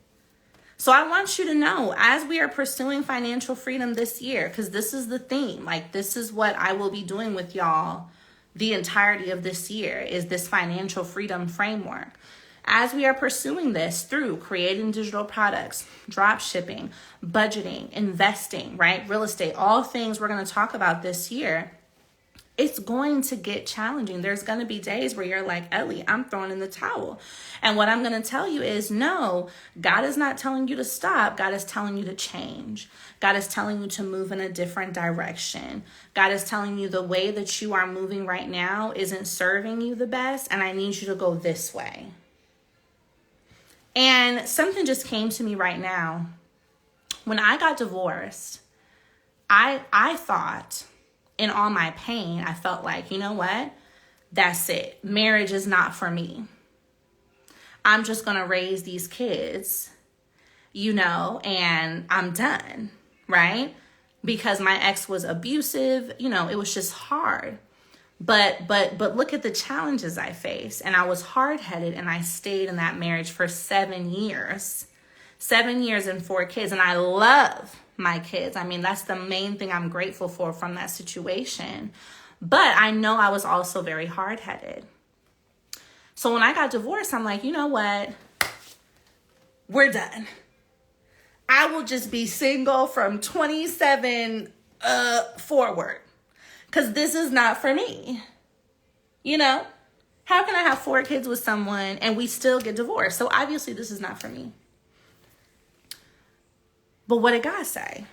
So I want you to know, as we are pursuing financial freedom this year, because this is the theme, like this is what I will be doing with y'all the entirety of this year, is this financial freedom framework. As we are pursuing this through creating digital products, drop shipping, budgeting, investing, right? Real estate, all things we're going to talk about this year. It's going to get challenging. There's going to be days where you're like, Ellie, I'm throwing in the towel. And what I'm going to tell you is, no, God is not telling you to stop. God is telling you to change. God is telling you to move in a different direction. God is telling you the way that you are moving right now isn't serving you the best, and I need you to go this way. And something just came to me right now. When I got divorced, I thought, in all my pain, I felt like, you know what? That's it. Marriage is not for me. I'm just going to raise these kids, and I'm done, right? Because my ex was abusive, it was just hard. But look at the challenges I faced. And I was hard-headed, and I stayed in that marriage for 7 years. 7 years and 4 kids. And I love my kids. I mean, that's the main thing I'm grateful for from that situation. But I know I was also very hard-headed. So when I got divorced, I'm like, you know what? We're done. I will just be single from 27 forward. Because this is not for me. How can I have 4 kids with someone and we still get divorced? So obviously this is not for me. But what did God say?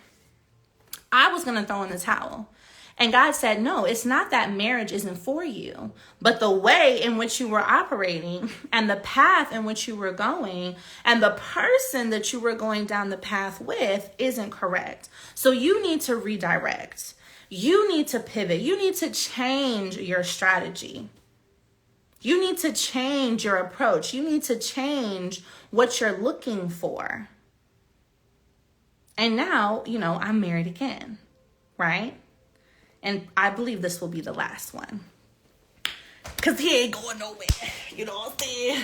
I was going to throw in the towel. And God said, no, it's not that marriage isn't for you, but the way in which you were operating and the path in which you were going and the person that you were going down the path with isn't correct. So you need to redirect. You need to pivot. You need to change your strategy. You need to change your approach. You need to change what you're looking for. And now, I'm married again, right? And I believe this will be the last one. Because he ain't going nowhere. You know what I'm saying?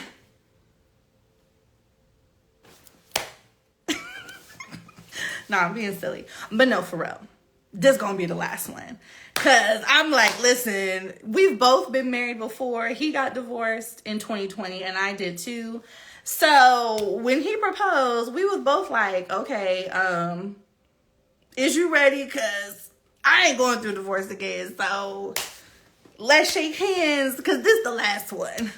No, I'm being silly. But no, for real. This gonna be the last one. Cause I'm like, listen, we've both been married before. He got divorced in 2020 and I did too. So when he proposed, we was both like, okay, is you ready? Cause I ain't going through divorce again. So let's shake hands because this the last one.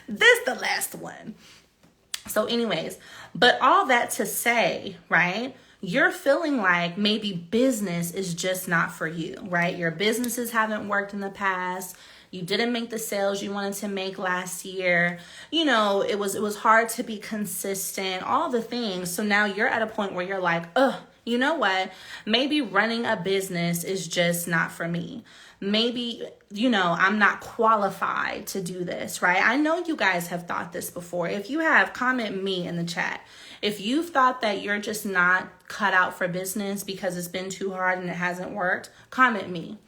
This the last one. So anyways, but all that to say, right? You're feeling like maybe business is just not for you, right? Your businesses haven't worked in the past. You didn't make the sales you wanted to make last year. You know, it was hard to be consistent, all the things. So now you're at a point where you're like, you know what? Maybe running a business is just not for me. Maybe, you know, I'm not qualified to do this, right? I know you guys have thought this before. If you have, comment me in the chat. If you've thought that you're just not cut out for business because it's been too hard and it hasn't worked, comment me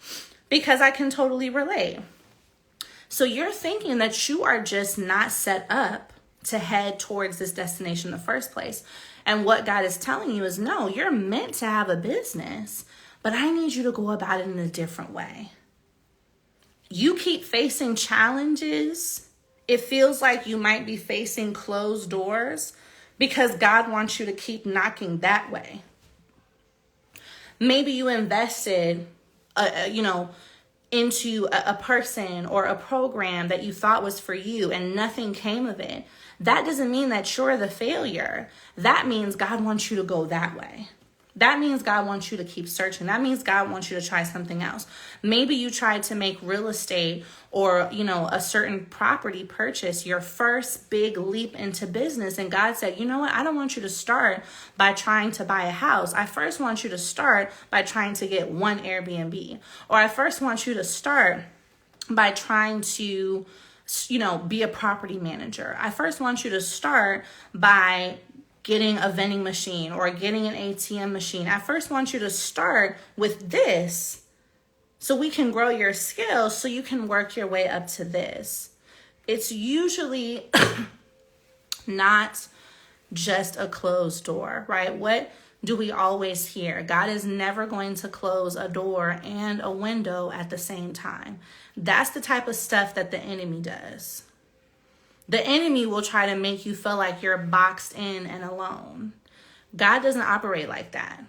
because I can totally relate. So you're thinking that you are just not set up to head towards this destination in the first place. And what God is telling you is, no, you're meant to have a business, but I need you to go about it in a different way. You keep facing challenges. It feels like you might be facing closed doors because God wants you to keep knocking that way. Maybe you invested, into a person or a program that you thought was for you and nothing came of it. That doesn't mean that you're the failure. That means God wants you to go that way. That means God wants you to keep searching. That means God wants you to try something else. Maybe you tried to make real estate or, a certain property purchase your first big leap into business. And God said, you know what? I don't want you to start by trying to buy a house. I first want you to start by trying to get one Airbnb. Or I first want you to start by trying to, be a property manager. I first want you to start by getting a vending machine or getting an ATM machine. I first want you to start with this so we can grow your skills so you can work your way up to this. It's usually not just a closed door, right? What do we always hear? God is never going to close a door and a window at the same time. That's the type of stuff that the enemy does. The enemy will try to make you feel like you're boxed in and alone. God doesn't operate like that.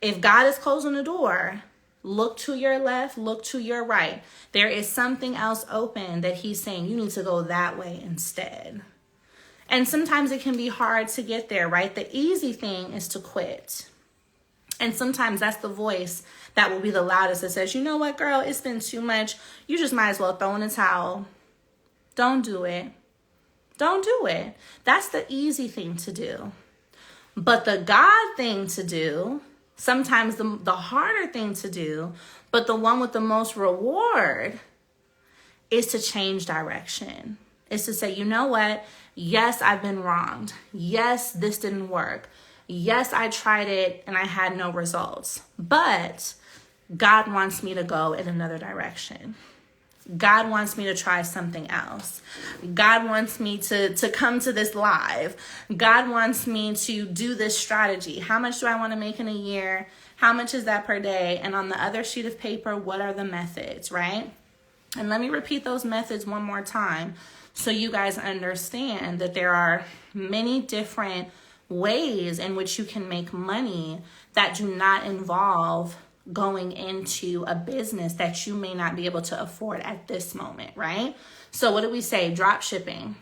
If God is closing the door, look to your left, look to your right. There is something else open that he's saying you need to go that way instead. And sometimes it can be hard to get there, right? The easy thing is to quit. And sometimes that's the voice that will be the loudest that says, you know what, girl, it's been too much. You just might as well throw in a towel. Don't do it. Don't do it. That's the easy thing to do. But the God thing to do, sometimes the harder thing to do, but the one with the most reward is to change direction. Is to say, you know what? Yes, I've been wronged. Yes, this didn't work. Yes, I tried it and I had no results. But God wants me to go in another direction. God wants me to try something else. God wants me to come to this live. God wants me to do this strategy. How much do I want to make in a year? How much is that per day? And on the other sheet of paper, what are the methods, right? And let me repeat those methods one more time so you guys understand that there are many different ways in which you can make money that do not involve going into a business that you may not be able to afford at this moment, right? So what do we say? Drop shipping,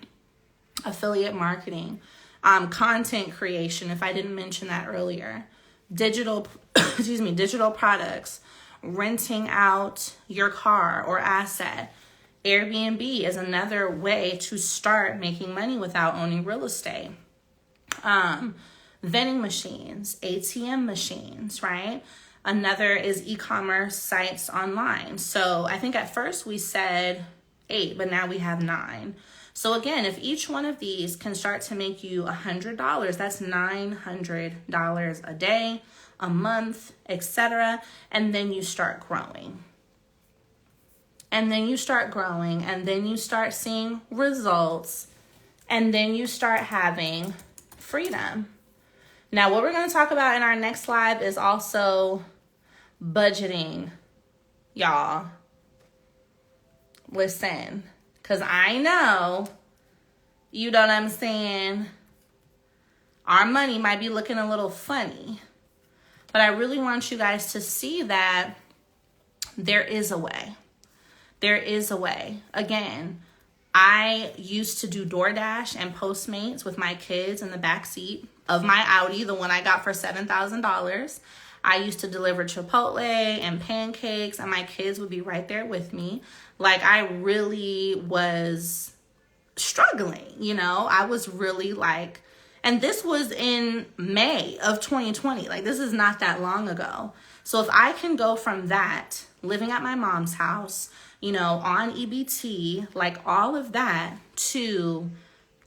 affiliate marketing, content creation, if I didn't mention that earlier, digital products, renting out your car or asset. Airbnb is another way to start making money without owning real estate. Vending machines, ATM machines, right? Another is e-commerce sites online. So I think at first we said 8, but now we have 9. So again, if each one of these can start to make you $100, that's $900 a day, a month, etc. And then you start growing. And then you start growing, and then you start seeing results, and then you start having freedom. Now, what we're going to talk about in our next live is also budgeting, y'all. Listen, because I know, you know what I'm saying, our money might be looking a little funny. But I really want you guys to see that there is a way. There is a way. Again, I used to do DoorDash and Postmates with my kids in the back seat of my Audi, the one I got for $7,000. I used to deliver Chipotle and pancakes, and my kids would be right there with me. Like, I really was struggling, you know? I was really like, and this was in May of 2020. Like, this is not that long ago. So if I can go from that, living at my mom's house, you know, on EBT, like all of that, to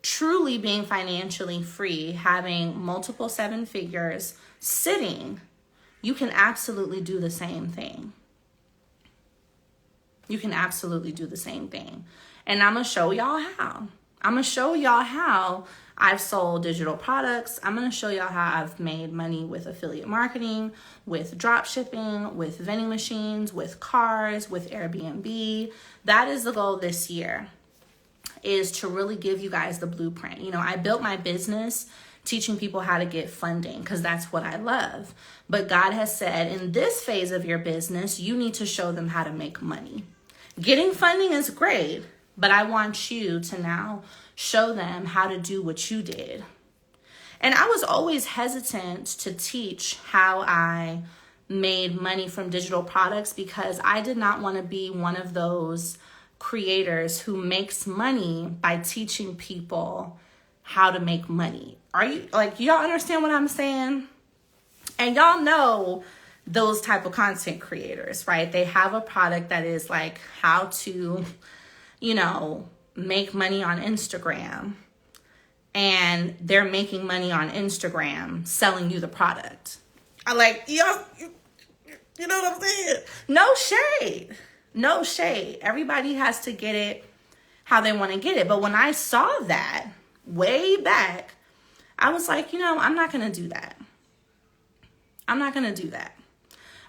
truly being financially free, having multiple seven figures sitting, you can absolutely do the same thing. You can absolutely do the same thing. And I'm going to show y'all how. I'm going to show y'all how I've sold digital products. I'm going to show y'all how I've made money with affiliate marketing, with drop shipping, with vending machines, with cars, with Airbnb. That is the goal this year, is to really give you guys the blueprint. You know, I built my business teaching people how to get funding because that's what I love. But God has said, in this phase of your business, you need to show them how to make money. Getting funding is great, but I want you to now show them how to do what you did. And I was always hesitant to teach how I made money from digital products because I did not want to be one of those creators who makes money by teaching people how to make money. Are you, like, y'all understand what I'm saying? And y'all know those type of content creators, right? They have a product that is like how to, you know, make money on Instagram, and they're making money on Instagram selling you the product. I like, y'all, you know what I'm saying? No shade. No shade. Everybody has to get it how they want to get it. But when I saw that way back, I was like, you know, I'm not going to do that. I'm not going to do that.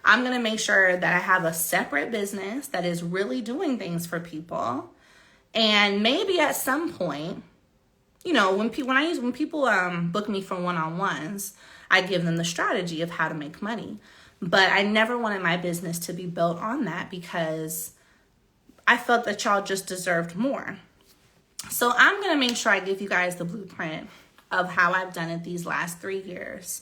I'm going to make sure that I have a separate business that is really doing things for people. And maybe at some point, you know, when people book me for one-on-ones, I give them the strategy of how to make money. But I never wanted my business to be built on that because I felt that y'all just deserved more. So I'm going to make sure I give you guys the blueprint of how I've done it these last 3 years.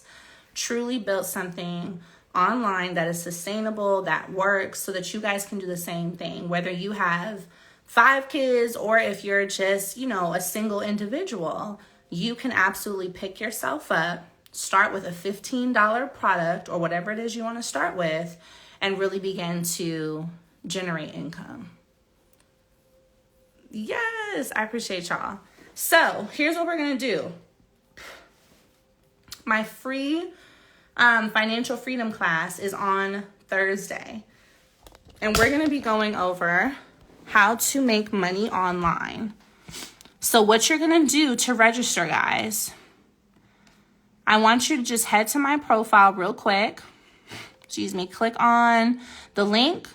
Truly built something online that is sustainable, that works, so that you guys can do the same thing. Whether you have 5 kids or if you're just, you know, a single individual, you can absolutely pick yourself up, start with a $15 product or whatever it is you want to start with, and really begin to generate income. Yes, I appreciate y'all. So here's what we're going to do. My free financial freedom class is on Thursday. And we're going to be going over how to make money online. So what you're going to do to register, guys, I want you to just head to my profile real quick. Click on the link.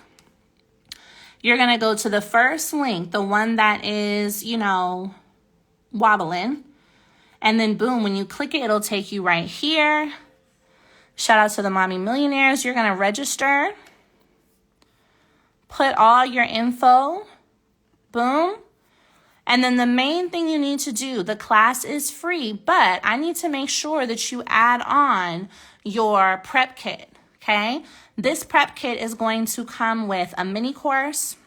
You're going to go to the first link, the one that is, you know, wobbling. And then boom, when you click it, it'll take you right here. Shout out to the Mommy Millionaires. You're going to register. Put all your info. Boom. And then the main thing you need to do, the class is free, but I need to make sure that you add on your prep kit, okay? This prep kit is going to come with a mini course,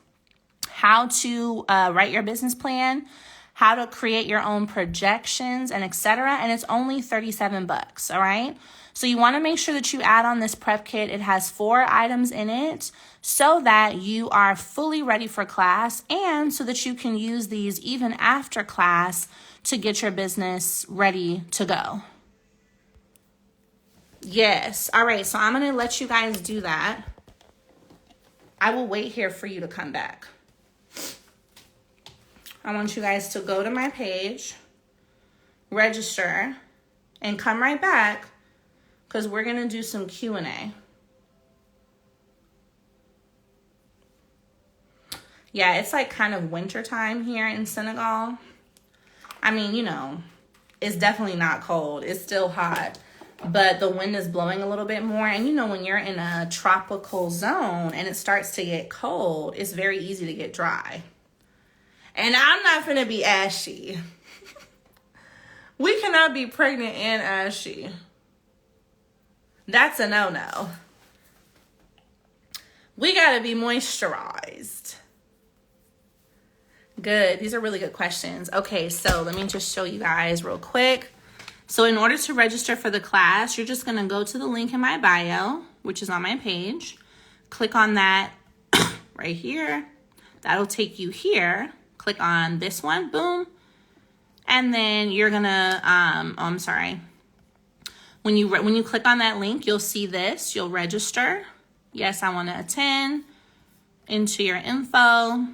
how to write your business plan, how to create your own projections, and etc. And it's only $37, all right? So you want to make sure that you add on this prep kit. It has 4 items in it so that you are fully ready for class and so that you can use these even after class to get your business ready to go. Yes. All right. So I'm going to let you guys do that. I will wait here for you to come back. I want you guys to go to my page, register, and come right back because we're going to do some Q&A. Yeah, it's like kind of winter time here in Senegal. I mean, you know, it's definitely not cold. It's still hot, but the wind is blowing a little bit more. And you know, when you're in a tropical zone and it starts to get cold, it's very easy to get dry. And I'm not gonna be ashy. We cannot be pregnant and ashy. That's a no-no. We gotta be moisturized. Good. These are really good questions. Okay, so let me just show you guys real quick. So in order to register for the class, you're just going to go to the link in my bio, which is on my page. Click on that right here. That'll take you here. Click on this one. Boom. And then you're going to, I'm sorry. When you click on that link, you'll see this. You'll register. Yes, I want to attend. Enter your info.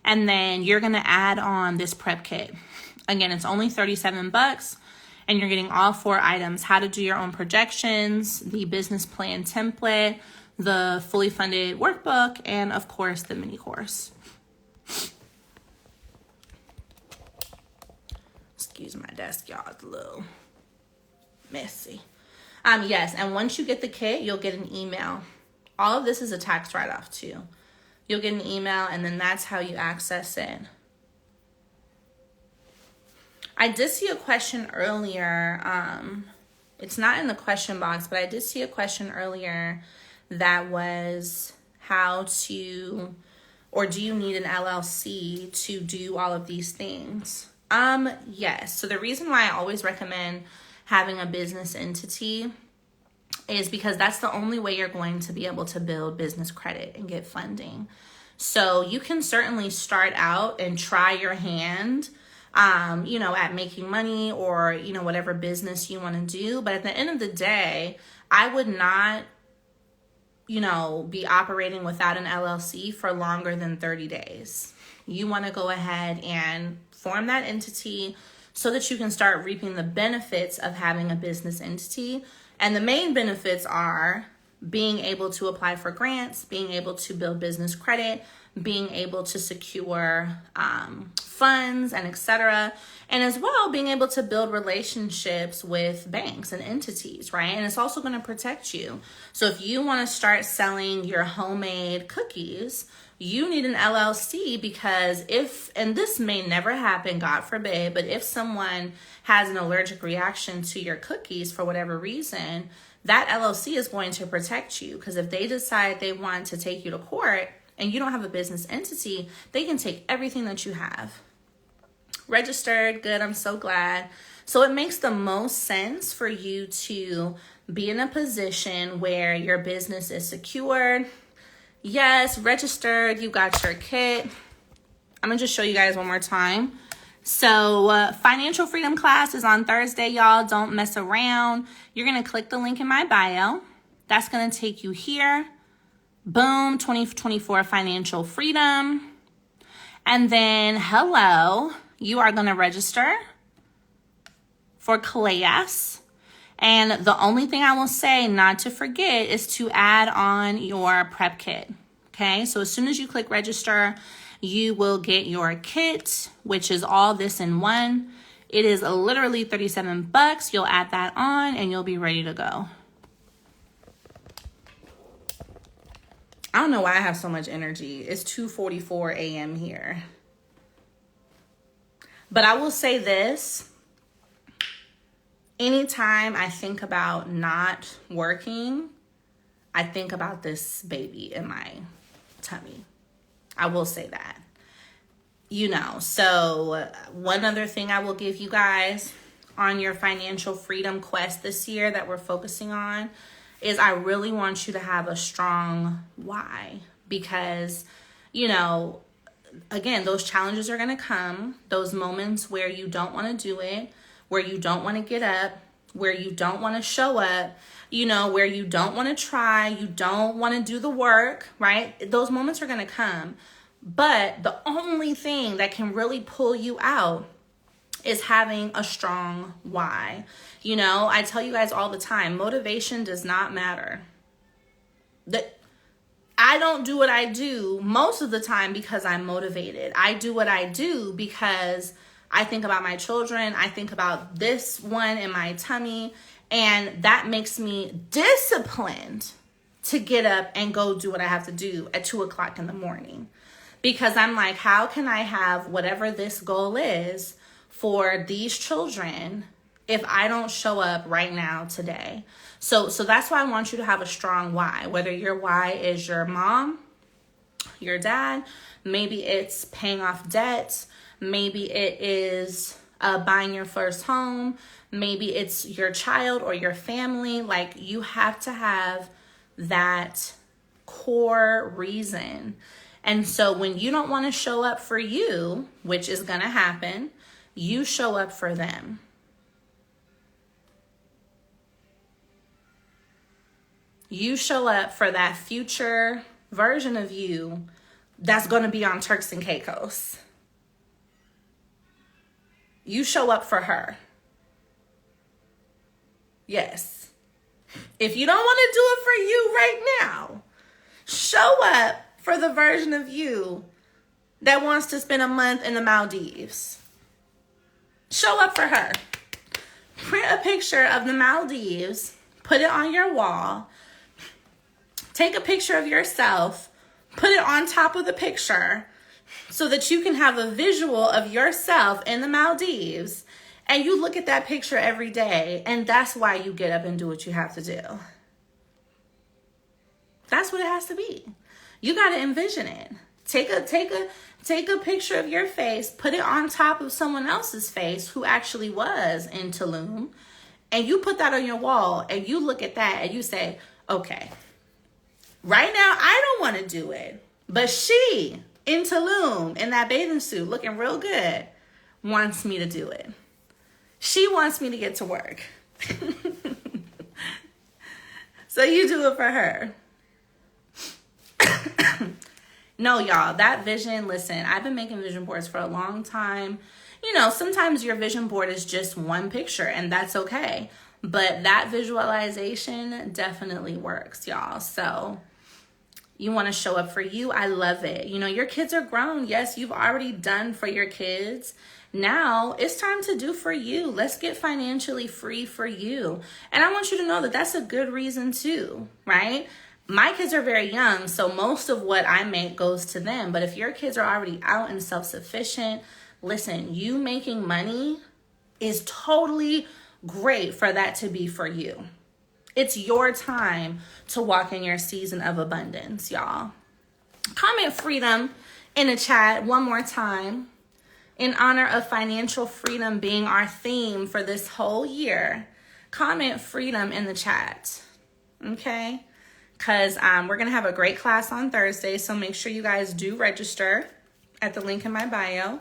And then you're going to add on this prep kit. Again, it's only $37 and you're getting all 4 items: how to do your own projections, the business plan template, the fully funded workbook, and of course the mini course. Excuse my desk, y'all. It's a little messy. Yes, and once you get the kit, you'll get an email. All of this is a tax write-off too. You'll get an email, and then that's how you access it. I did see a question earlier. It's not in the question box, but I did see a question earlier that was how to, or do you need an LLC to do all of these things? Yes. So the reason why I always recommend having a business entity is because that's the only way you're going to be able to build business credit and get funding. So you can certainly start out and try your hand, at making money or, whatever business you want to do. But at the end of the day, I would not, be operating without an LLC for longer than 30 days. You want to go ahead and form that entity so that you can start reaping the benefits of having a business entity. And the main benefits are being able to apply for grants, being able to build business credit, being able to secure funds and etc. And as well, being able to build relationships with banks and entities, right? And it's also going to protect you. So if you want to start selling your homemade cookies, you need an LLC because and this may never happen, God forbid, but if someone has an allergic reaction to your cookies for whatever reason, that LLC is going to protect you, because if they decide they want to take you to court and you don't have a business entity, they can take everything that you have. Registered, good, I'm so glad. So it makes the most sense for you to be in a position where your business is secured. Yes, registered, you got your kit. I'm gonna just show you guys one more time. So financial freedom class is on Thursday, y'all. Don't mess around. You're gonna click the link in my bio. That's gonna take you here. Boom, 2024 financial freedom. And then, hello, you are gonna register for class. And the only thing I will say not to forget is to add on your prep kit. Okay, so as soon as you click register, you will get your kit, which is all this in one. It is literally $37. You'll add that on and you'll be ready to go. I don't know why I have so much energy. It's 2:44 a.m. here. But I will say this. Anytime I think about not working, I think about this baby in my tummy. I will say that. So one other thing I will give you guys on your financial freedom quest this year that we're focusing on is I really want you to have a strong why, because, again, those challenges are going to come, those moments where you don't want to do it, where you don't want to get up, where you don't want to show up, where you don't want to try, you don't want to do the work, right? Those moments are going to come. But the only thing that can really pull you out is having a strong why. You know, I tell you guys all the time, motivation does not matter. I don't do what I do most of the time because I'm motivated. I do what I do because I think about my children. I think about this one in my tummy, and that makes me disciplined to get up and go do what I have to do at 2:00 in the morning. Because I'm like, how can I have whatever this goal is for these children if I don't show up right now today? So that's why I want you to have a strong why. Whether your why is your mom, your dad, maybe it's paying off debts, maybe it is buying your first home, maybe it's your child or your family. Like, you have to have that core reason. And so when you don't want to show up for you, which is going to happen, you show up for them. You show up for that future version of you that's going to be on Turks and Caicos. You show up for her. Yes. If you don't want to do it for you right now, show up for the version of you that wants to spend a month in the Maldives. Show up for her. Print a picture of the Maldives, put it on your wall. Take a picture of yourself, put it on top of the picture so that you can have a visual of yourself in the Maldives, and you look at that picture every day, and that's why you get up and do what you have to do. That's what it has to be. You got to envision it. Take a picture of your face, put it on top of someone else's face who actually was in Tulum, and you put that on your wall, and you look at that and you say, okay, right now I don't want to do it, but she in Tulum in that bathing suit looking real good wants me to do it. She wants me to get to work. So you do it for her. No, y'all, that vision, listen, I've been making vision boards for a long time. You know, sometimes your vision board is just one picture, and that's okay. But that visualization definitely works, y'all. So you want to show up for you. I love it. You know, your kids are grown. Yes, you've already done for your kids. Now it's time to do for you. Let's get financially free for you. And I want you to know that that's a good reason too, right? My kids are very young, so most of what I make goes to them. But if your kids are already out and self-sufficient, listen, you making money is totally great for that to be for you. It's your time to walk in your season of abundance, y'all. Comment freedom in the chat one more time. In honor of financial freedom being our theme for this whole year, comment freedom in the chat, okay? Because we're going to have a great class on Thursday, so make sure you guys do register at the link in my bio.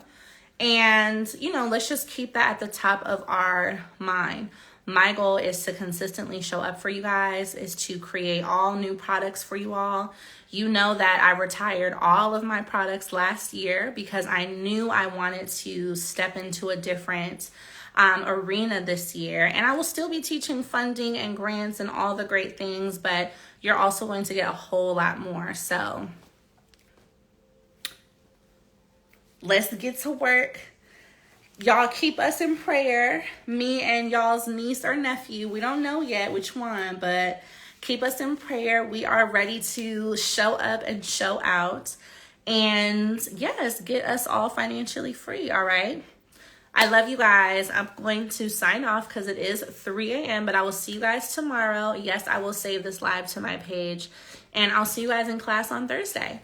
And, you know, let's just keep that at the top of our mind. My goal is to consistently show up for you guys, is to create all new products for you all. You know that I retired all of my products last year because I knew I wanted to step into a different arena this year. And I will still be teaching funding and grants and all the great things, but you're also going to get a whole lot more. So let's get to work. Y'all keep us in prayer. Me and y'all's niece or nephew. We don't know yet which one, but keep us in prayer. We are ready to show up and show out. And yes, get us all financially free, all right? I love you guys. I'm going to sign off because it is 3 a.m., but I will see you guys tomorrow. Yes, I will save this live to my page, and I'll see you guys in class on Thursday.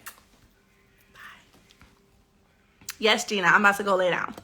Bye. Yes, Gina, I'm about to go lay down.